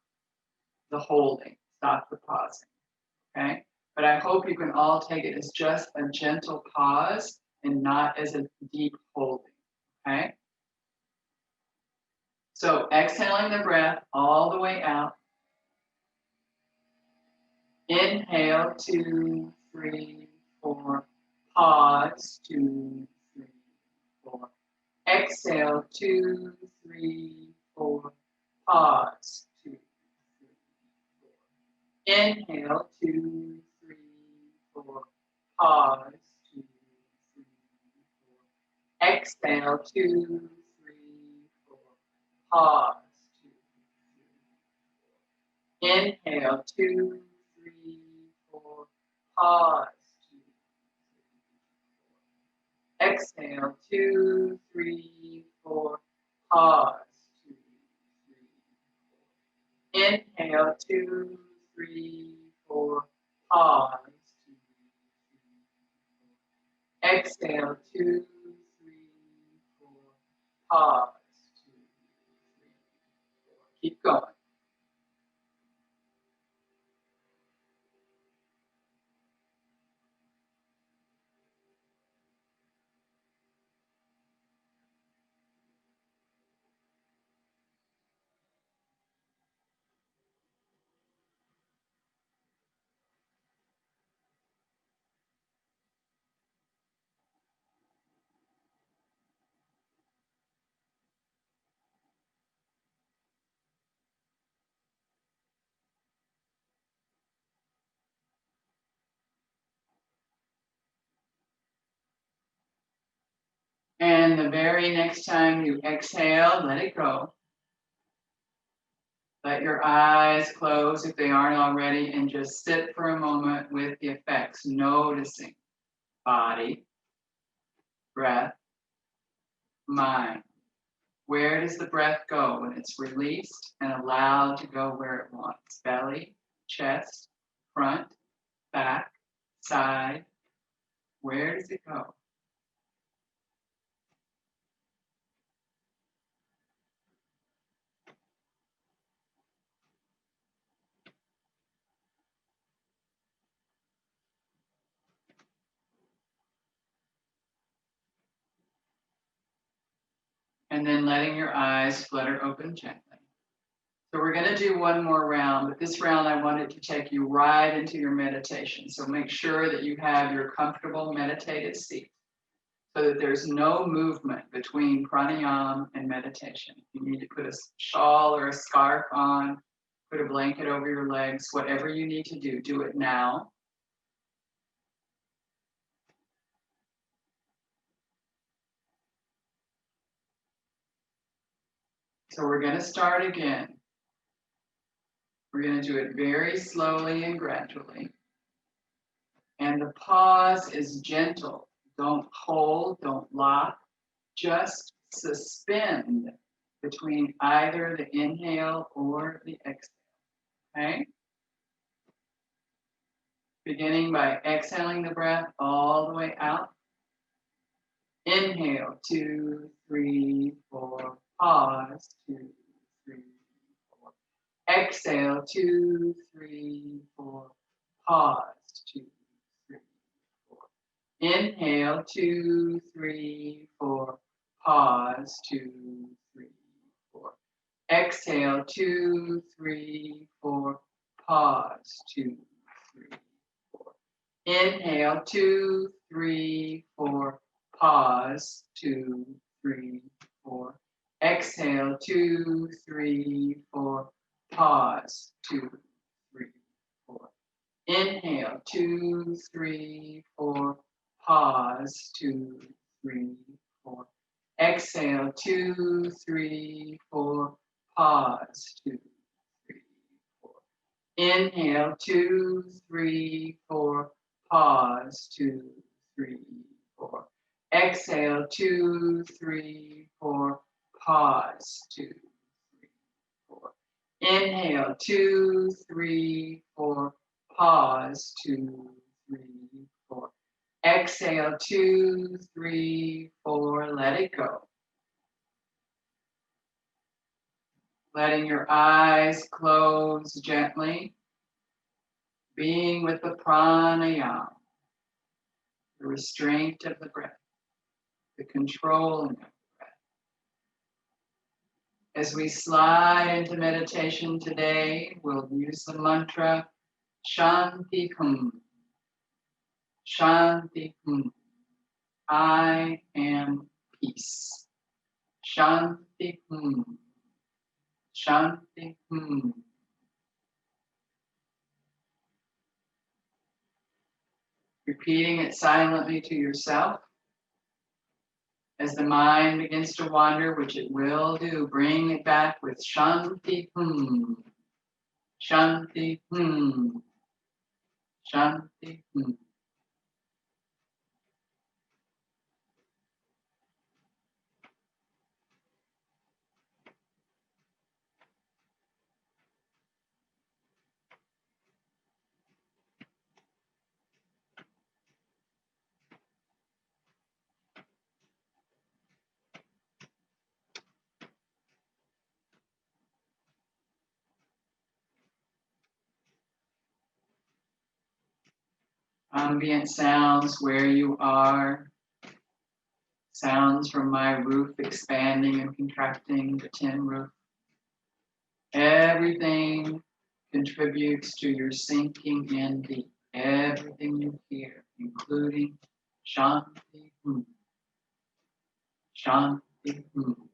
S1: the holding, stop the pausing, okay? But I hope you can all take it as just a gentle pause and not as a deep holding, okay? So exhaling the breath all the way out. Inhale, 2, 3, 4. Pause, 2, 3, 4. Exhale, 2, 3, 4. Pause, 2, 3, 4. Inhale, 2, 3, 4. Pause, 2, 3, 4. Exhale, 2, 3, 4. Pause, 2, 3, 4. Inhale, 2, 3, 4. Pause, 2, 3, 4. Exhale, 2, 3, 4. Pause, 2, 3, 4. Inhale, 2, 3, 4. Pause, 2, 3, 4. Exhale, 2, 3, 4. Pause, 2, 3, 4. Keep going. And the very next time you exhale, let it go. Let your eyes close if they aren't already and just sit for a moment with the effects, noticing body, breath, mind. Where does the breath go when it's released and allowed to go where it wants? Belly, chest, front, back, side. Where does it go? And then letting your eyes flutter open gently. So we're going to do one more round, but this round I wanted to take you right into your meditation. So make sure that you have your comfortable meditative seat so that there's no movement between pranayama and meditation. You need to put a shawl or a scarf on, put a blanket over your legs, whatever you need to do it now. So we're going to start again. We're going to do it very slowly and gradually. And the pause is gentle. Don't hold, don't lock. Just suspend between either the inhale or the exhale. Okay? Beginning by exhaling the breath all the way out. Inhale, 2, 3, 4. Pause, 2, 3, 4. Exhale, 2, 3, 4. Pause, 2, 3, 4. Inhale, 2, 3, 4. Pause, 2, 3, 4. Exhale, 2, 3, 4. Pause, 2, 3, 4. Inhale, 2, 3, 4. Pause, 2, 3, 4. Exhale, 2, 3, 4. Pause, 2, 3, 4. Inhale, 2, 3, 4. Pause, 2, 3, 4. Exhale, 2, 3, 4. Pause, 2, 3, 4. Inhale, 2, 3, 4. Pause, 2, 3, 4. Exhale, 2, 3, 4. Pause, 2, 3, 4. Inhale, 2, 3, 4. Pause, 2, 3, 4. Exhale, 2, 3, 4. Let it go. Letting your eyes close gently. Being with the pranayama, the restraint of the breath, the controlling of the breath. As we slide into meditation today, we'll use the mantra Shanti Hum. Shanti Hum. I am peace. Shanti Hum. Shanti Hum. Repeating it silently to yourself. As the mind begins to wander, which it will do, bring it back with Shanti Hum. Shanti Hum. Shanti Hum. Ambient sounds where you are. Sounds from my roof expanding and contracting, the tin roof. Everything contributes to your sinking in deep. Everything you hear, including Shanti Hum. Shanti Hum.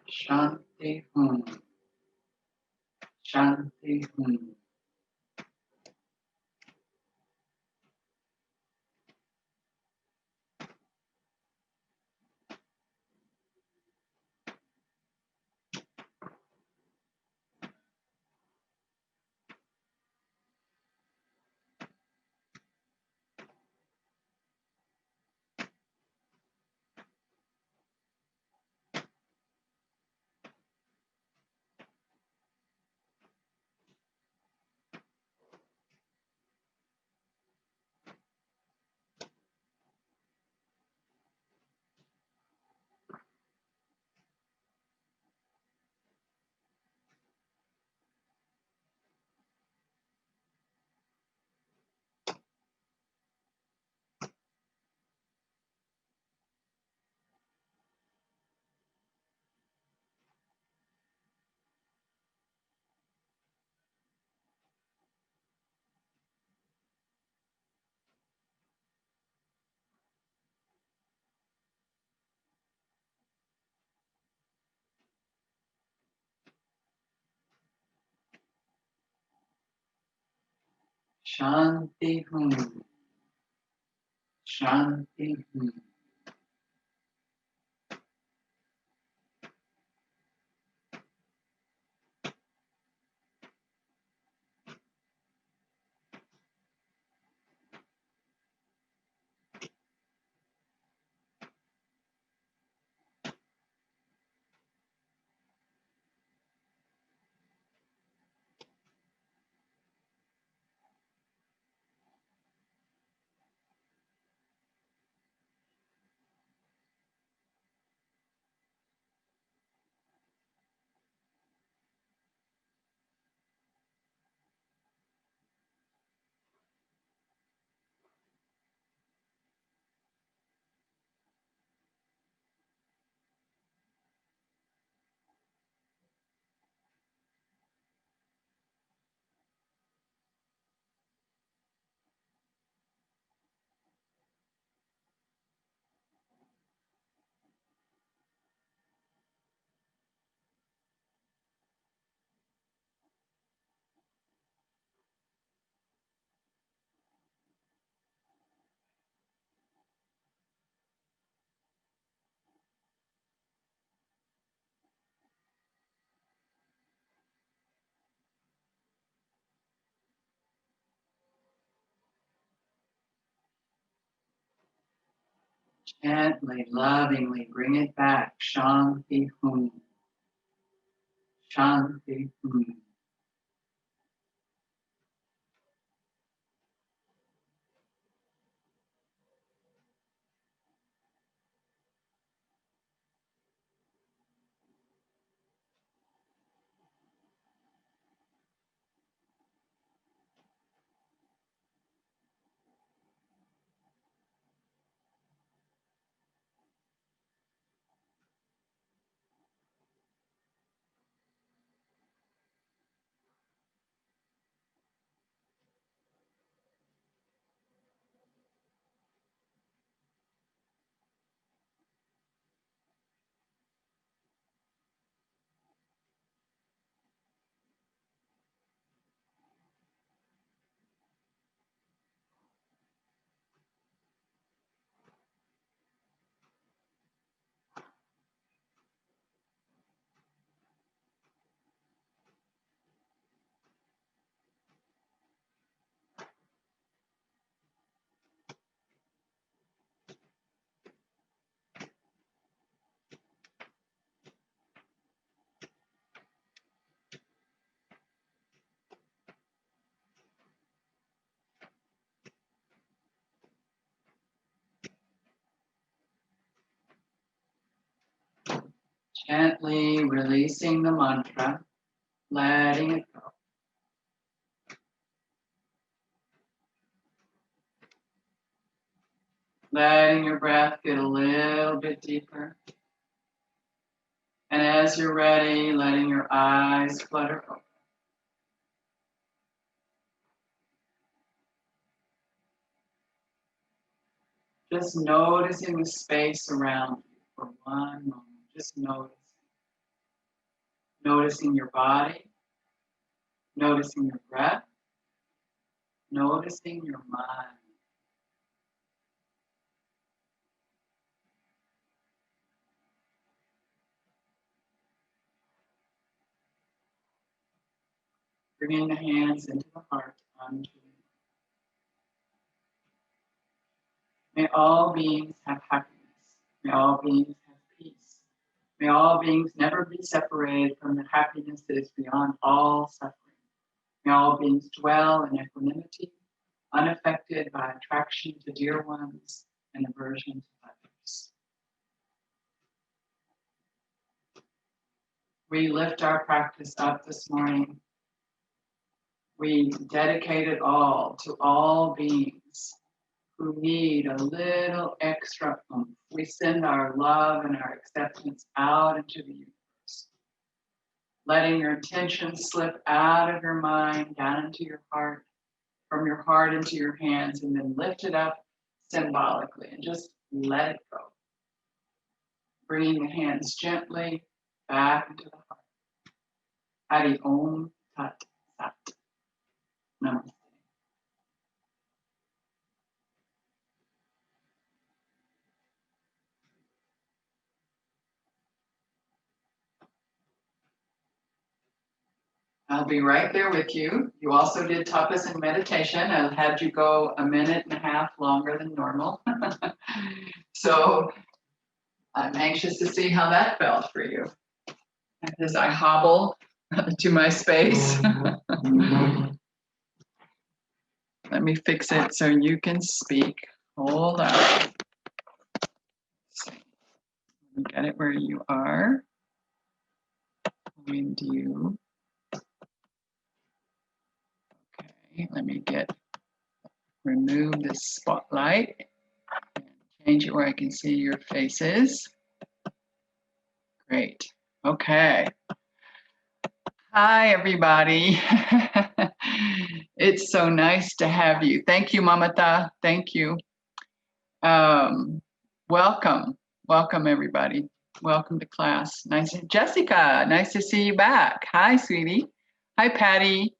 S1: Shanti Hum. Shanti Hum. Shanti Hum. Shanti Hum. Gently, lovingly bring it back. Shanti Hum. Shanti Hum. Gently releasing the mantra, letting it go. Letting your breath get a little bit deeper. And as you're ready, letting your eyes flutter open. Just noticing the space around you for one moment. Just noticing. Noticing your body, noticing your breath, noticing your mind. Bringing the hands into the heart, onto you. May all beings have happiness. May all beings have peace. May all beings never be separated from the happiness that is beyond all suffering. May all beings dwell in equanimity, unaffected by attraction to dear ones and aversion to others. We lift our practice up this morning. We dedicate it all to all beings who need a little extra oomph. We send our love and our acceptance out into the universe, letting your intention slip out of your mind, down into your heart, from your heart into your hands, and then lift it up symbolically and just let it go. Bringing the hands gently back into the heart. Hari Om Tat Sat. Namaste. I'll be right there with you. You also did tapas and meditation. I had you go a minute and a half longer than normal. So I'm anxious to see how that felt for you. As I hobble to my space. Let me fix it so you can speak. Hold on. Get it where you are. Find you. Okay, let me remove this spotlight and change it where I can see your faces. Great. Okay. Hi, everybody. It's so nice to have you. Thank you, Mamata. Thank you. Welcome. Welcome, everybody. Welcome to class. Jessica, nice to see you back. Hi, sweetie. Hi, Patty,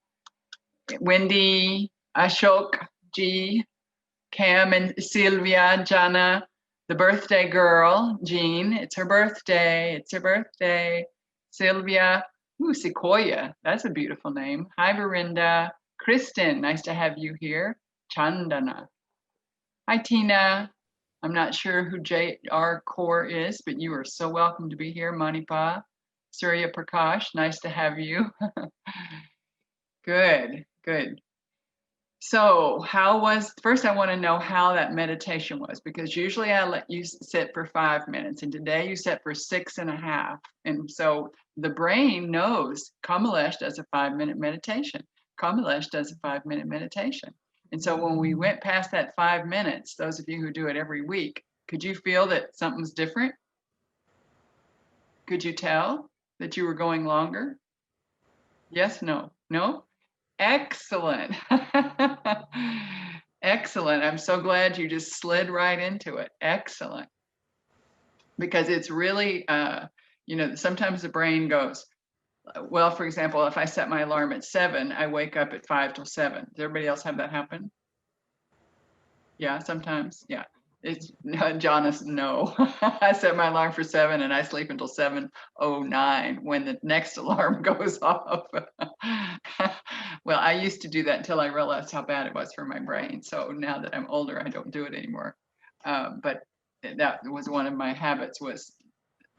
S1: Wendy, Ashok, G, Cam, and Sylvia, Jana, the birthday girl, Jean. It's her birthday. It's her birthday. Sylvia. Ooh, Sequoia. That's a beautiful name. Hi, Verinda. Kristen, nice to have you here. Chandana. Hi, Tina. I'm not sure who J.R. Kaur is, but you are so welcome to be here, Manipa. Surya Prakash, nice to have you. Good, good. So first I want to know how that meditation was, because usually I let you sit for 5 minutes, and today you sat for 6.5. And so the brain knows Kamalesh does a 5-minute meditation. Kamalesh does a 5-minute meditation. And so when we went past that 5 minutes, those of you who do it every week, could you feel that something's different? Could you tell that you were going longer? Yes, no, no? Excellent. Excellent. I'm so glad you just slid right into it. Excellent. Because it's really, sometimes the brain goes, well, for example, if I set my alarm at 7, I wake up at 5 till 7. Does everybody else have that happen? Yeah, sometimes. Yeah. It's Jonas, no. I set my alarm for 7 and I sleep until 7:09 when the next alarm goes off. Well, I used to do that until I realized how bad it was for my brain. So now that I'm older, I don't do it anymore. But that was one of my habits, was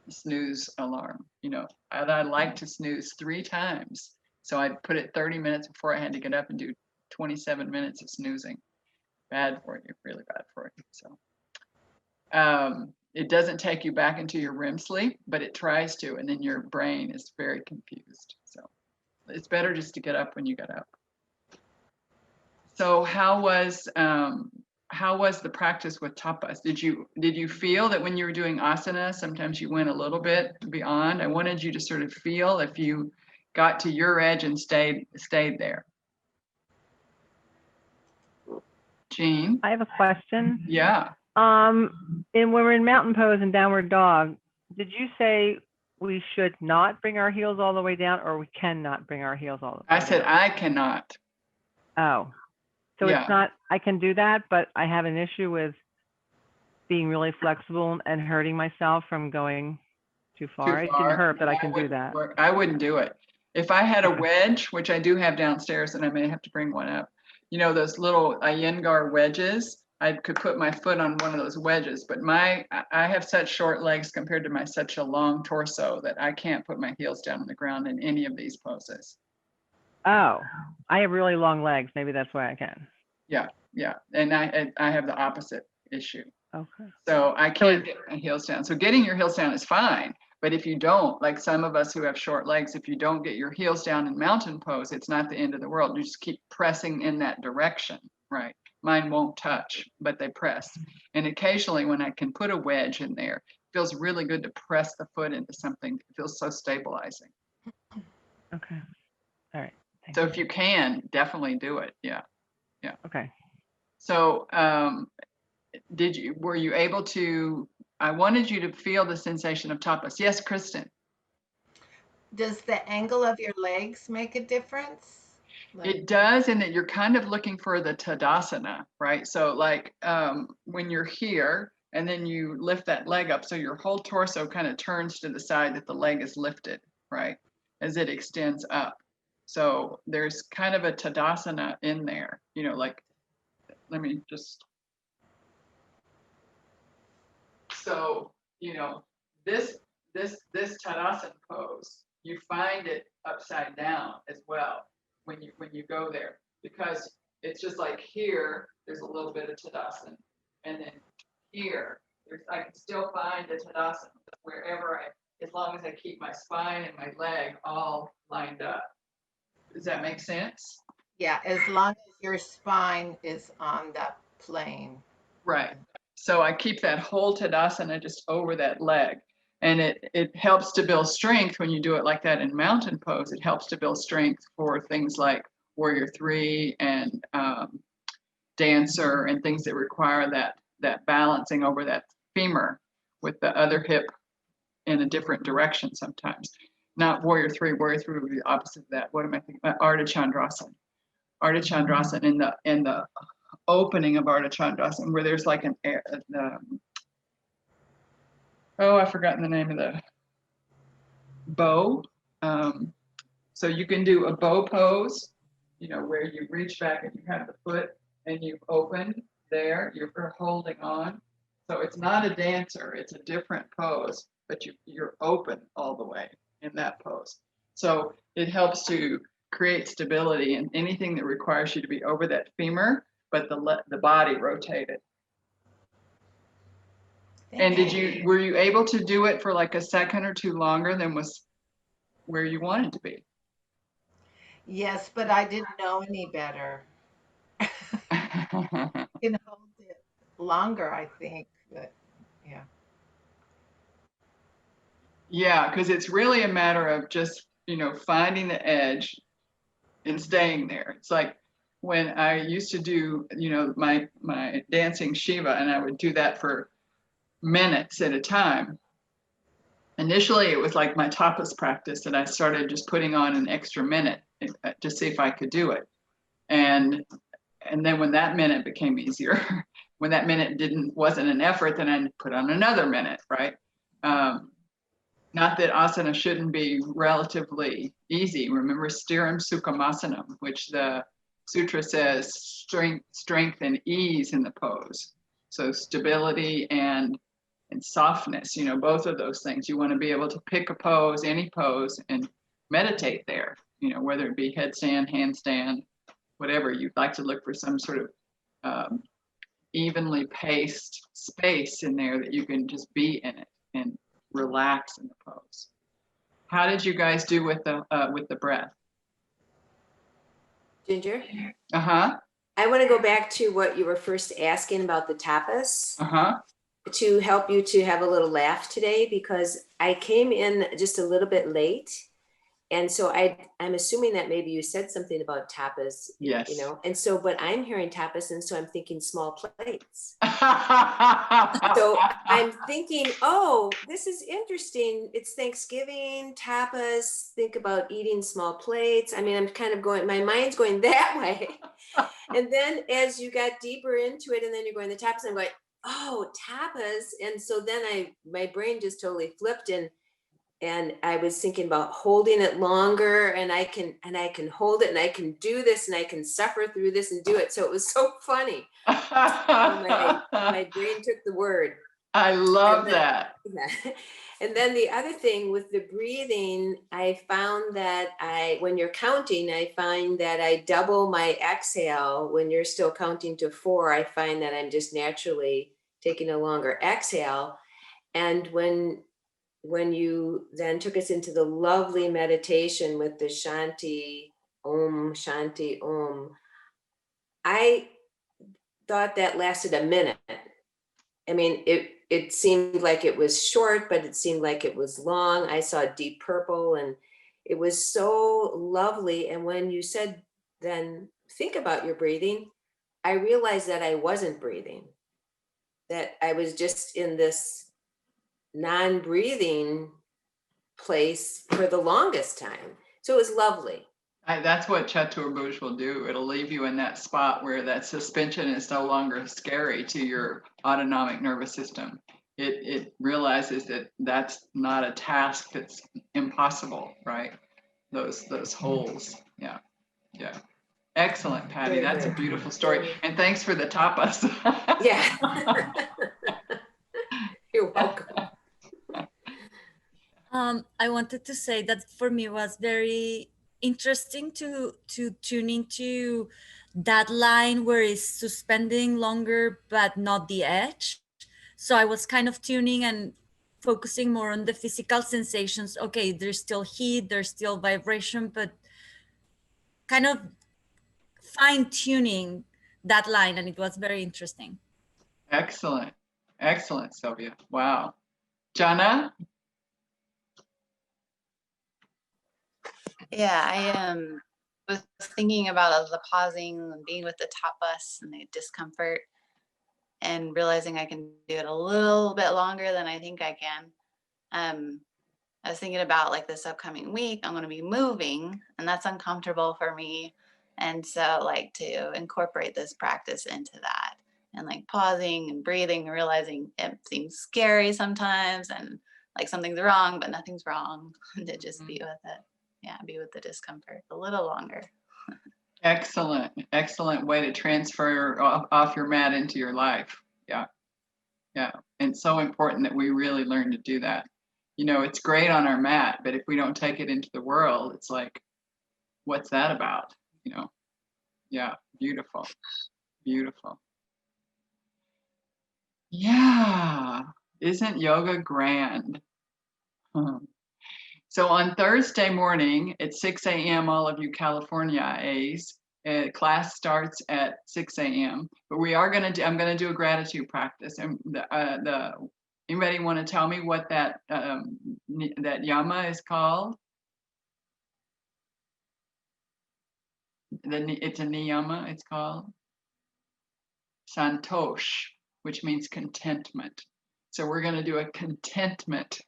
S1: snooze alarm. And I like to snooze 3 times. So I'd put it 30 minutes before I had to get up and do 27 minutes of snoozing. Bad for you, really bad for you. So it doesn't take you back into your REM sleep, but it tries to, and then your brain is very confused. So it's better just to get up when you get up. So how was the practice with tapas? Did you feel that when you were doing asana, sometimes you went a little bit beyond? I wanted you to sort of feel if you got to your edge and stayed there. Jean?
S2: I have a question.
S1: Yeah.
S2: When we're in mountain pose and downward dog, did you say we should not bring our heels all the way down, or we cannot bring our heels all the way down?
S1: I said I cannot.
S2: Oh, so
S1: Yeah.
S2: It's not, I can do that, but I have an issue with being really flexible and hurting myself from going too far. It didn't hurt, but I can do that.
S1: I wouldn't do it. If I had a wedge, which I do have downstairs, and I may have to bring one up, those little Iyengar wedges, I could put my foot on one of those wedges, but I have such short legs compared to such a long torso that I can't put my heels down on the ground in any of these poses.
S2: Oh, I have really long legs. Maybe that's why I can.
S1: Yeah, yeah. And I have the opposite issue.
S2: Okay.
S1: So I can't get my heels down. So getting your heels down is fine. But if you don't, like some of us who have short legs, if you don't get your heels down in mountain pose, it's not the end of the world. You just keep pressing in that direction, right? Mine won't touch, but they press. And occasionally when I can put a wedge in there, it feels really good to press the foot into something. It feels so stabilizing.
S2: Okay. All right.
S1: So if you can, definitely do it. Yeah. Yeah.
S2: Okay.
S1: So were you able to, I wanted you to feel the sensation of tapas. Yes, Kristen.
S3: Does the angle of your legs make a difference?
S1: It does, in that you're kind of looking for the Tadasana, right? So like when you're here and then you lift that leg up, so your whole torso kind of turns to the side that the leg is lifted, right? As it extends up. So there's kind of a Tadasana in there, like, let me just. So, this Tadasana pose, you find it upside down as well when you go there, because it's just like here, there's a little bit of Tadasana, and then here, I can still find the Tadasana wherever as long as I keep my spine and my leg all lined up. Does that make sense?
S3: Yeah, as long as your spine is on the plane.
S1: Right. So I keep that whole Tadasana just over that leg. And it helps to build strength when you do it like that in mountain pose. It helps to build strength for things like Warrior 3 and Dancer, and things that require that balancing over that femur with the other hip in a different direction sometimes. Not Warrior 3. Warrior 3 would be the opposite of that. What am I thinking about? Ardha Chandrasana. Ardha Chandrasana in the opening of Ardha Chandrasana, where there's like I've forgotten the name of the bow. So you can do a bow pose, where you reach back and you have the foot and you open there, you're holding on. So it's not a dancer, it's a different pose, but you're open all the way in that pose. So it helps to create stability in anything that requires you to be over that femur, but the body rotated. And were you able to do it for like a second or two longer than was where you wanted to be?
S3: Yes, but I didn't know any better. Can hold it longer, I think, but yeah.
S1: Yeah, because it's really a matter of just, finding the edge and staying there. It's like when I used to do, my dancing Shiva, and I would do that for minutes at a time. Initially, it was like my tapas practice, and I started just putting on an extra minute to see if I could do it. And then when that minute became easier, when that minute wasn't an effort, then I put on another minute, right? Not that asana shouldn't be relatively easy. Remember Stiram Sukhamasana, which the sutra says strength and ease in the pose. So stability and softness, both of those things. You want to be able to pick a pose, any pose, and meditate there, whether it be headstand, handstand, whatever. You'd like to look for some sort of evenly paced space in there that you can just be in it and relax in the pose. How did you guys do with the breath?
S4: Ginger?
S1: Uh-huh.
S4: I want to go back to what you were first asking about the tapas.
S1: Uh-huh.
S4: To help you to have a little laugh today, because I came in just a little bit late. And so I'm assuming that maybe you said something about tapas,
S1: yes.
S4: And so, but I'm hearing tapas, and so I'm thinking small plates. So I'm thinking, oh, this is interesting. It's Thanksgiving, tapas, think about eating small plates. I mean, I'm kind of going, my mind's going that way. And then as you got deeper into it, and then you're going the tapas, I'm going, oh, tapas. And so then my brain just totally flipped, and I was thinking about holding it longer, and I can hold it, and I can do this, and I can suffer through this and do it. So it was so funny. My brain took the word.
S1: I love that.
S4: Yeah. And then the other thing with the breathing, I found that when you're counting, I find that I double my exhale. When you're still counting to 4, I find that I'm just naturally taking a longer exhale. And when you then took us into the lovely meditation with the Shanti Om, I thought that lasted a minute. I mean, it seemed like it was short, but it seemed like it was long. I saw deep purple, and it was so lovely. And when you said, then think about your breathing, I realized that I wasn't breathing, that I was just in this non-breathing place for the longest time. So it was lovely.
S1: That's what Chaturbhuj will do. It'll leave you in that spot where that suspension is no longer scary to your autonomic nervous system. It realizes that that's not a task that's impossible, right? Those holes. Yeah. Excellent, Patty.
S4: Very
S1: That's
S4: good.
S1: a beautiful story. And thanks for the tapas.
S4: Yeah. You're welcome.
S5: I wanted to say that for me was very interesting to tune into that line where it's suspending longer but not the edge. So I was kind of tuning and focusing more on the physical sensations. Okay, there's still heat, there's still vibration, but kind of fine-tuning that line, and it was very interesting.
S1: Excellent, Sylvia. Wow. Jana?
S6: Yeah, I was thinking about the pausing and being with the tapas and the discomfort, and realizing I can do it a little bit longer than I think I can. I was thinking about like this upcoming week, I'm going to be moving, and that's uncomfortable for me. And so like to incorporate this practice into that, and like pausing and breathing and realizing it seems scary sometimes, and like something's wrong, but nothing's wrong, and to just be with it. Yeah, be with the discomfort a little longer. Excellent
S1: way to transfer off your mat into your life. Yeah. Yeah. And so important that we really learn to do that. You know, it's great on our mat, but if we don't take it into the world, it's like, what's that about? You know? Yeah. Beautiful. Beautiful. Yeah. Isn't yoga grand? So on Thursday morning at 6 a.m., all of you California A's, class starts at 6 a.m. But we are going to I'm going to do a gratitude practice. And anybody want to tell me what that yama is called? It's a niyama, it's called. Santosh, which means contentment. So we're going to do a contentment.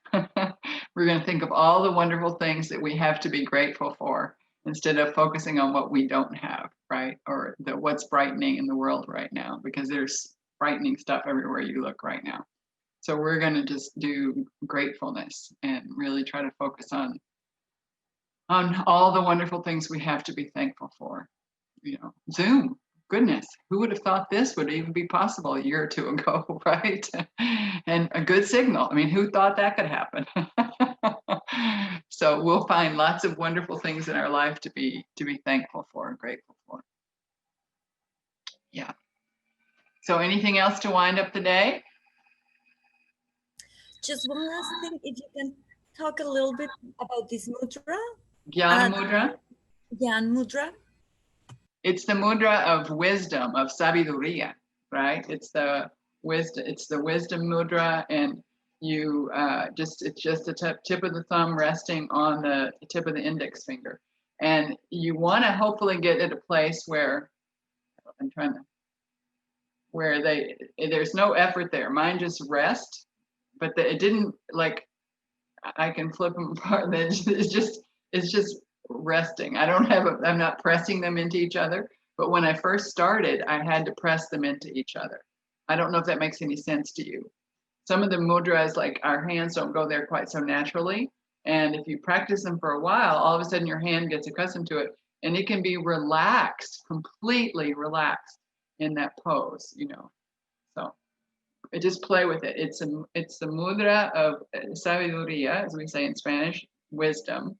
S1: We're going to think of all the wonderful things that we have to be grateful for instead of focusing on what we don't have, right? Or what's brightening in the world right now, because there's frightening stuff everywhere you look right now. So we're going to just do gratefulness and really try to focus on all the wonderful things we have to be thankful for. You know, Zoom. Goodness, who would have thought this would even be possible a year or two ago, right? And a good signal. I mean, who thought that could happen? So we'll find lots of wonderful things in our life to be thankful for and grateful for. Yeah. So anything else to wind up the day?
S5: Just one last thing, if you can talk a little bit about this mudra.
S1: Jnana mudra?
S5: Jnana mudra.
S1: It's the mudra of wisdom, of sabiduria, right? It's the wisdom mudra, and you it's just the tip of the thumb resting on the tip of the index finger. And you want to hopefully get at a place where there's no effort there. Mine just rest, but it didn't, like, I can flip them apart. It's just resting. I'm not pressing them into each other, but when I first started, I had to press them into each other. I don't know if that makes any sense to you. Some of the mudras, like our hands don't go there quite so naturally. And if you practice them for a while, all of a sudden your hand gets accustomed to it and it can be relaxed, completely relaxed in that pose, you know. So just play with it. It's the mudra of sabiduria, as we say in Spanish, wisdom.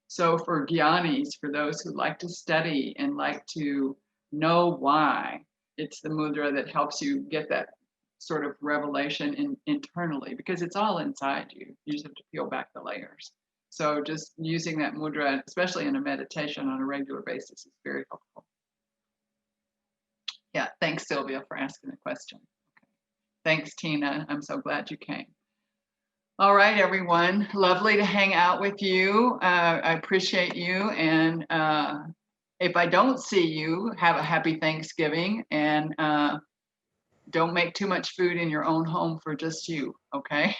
S1: So for gyanis, for those who like to study and like to know why, it's the mudra that helps you get that sort of revelation internally, because it's all inside you. You just have to peel back the layers. So just using that mudra, especially in a meditation on a regular basis, is very helpful. Yeah, thanks, Sylvia, for asking the question. Okay. Thanks, Tina. I'm so glad you came. All right, everyone. Lovely to hang out with you. I appreciate you. And if I don't see you, have a happy Thanksgiving. And don't make too much food in your own home for just you, okay?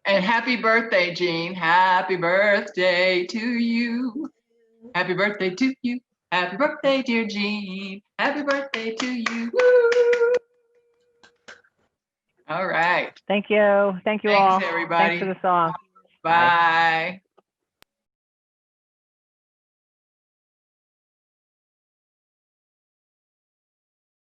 S1: And happy birthday, Jean. Happy birthday to you. Happy birthday to you. Happy birthday, dear Jean. Happy birthday to you. Woo! All right.
S2: Thank you. Thank you all.
S1: Thanks, everybody.
S2: Thanks for the song.
S1: Bye.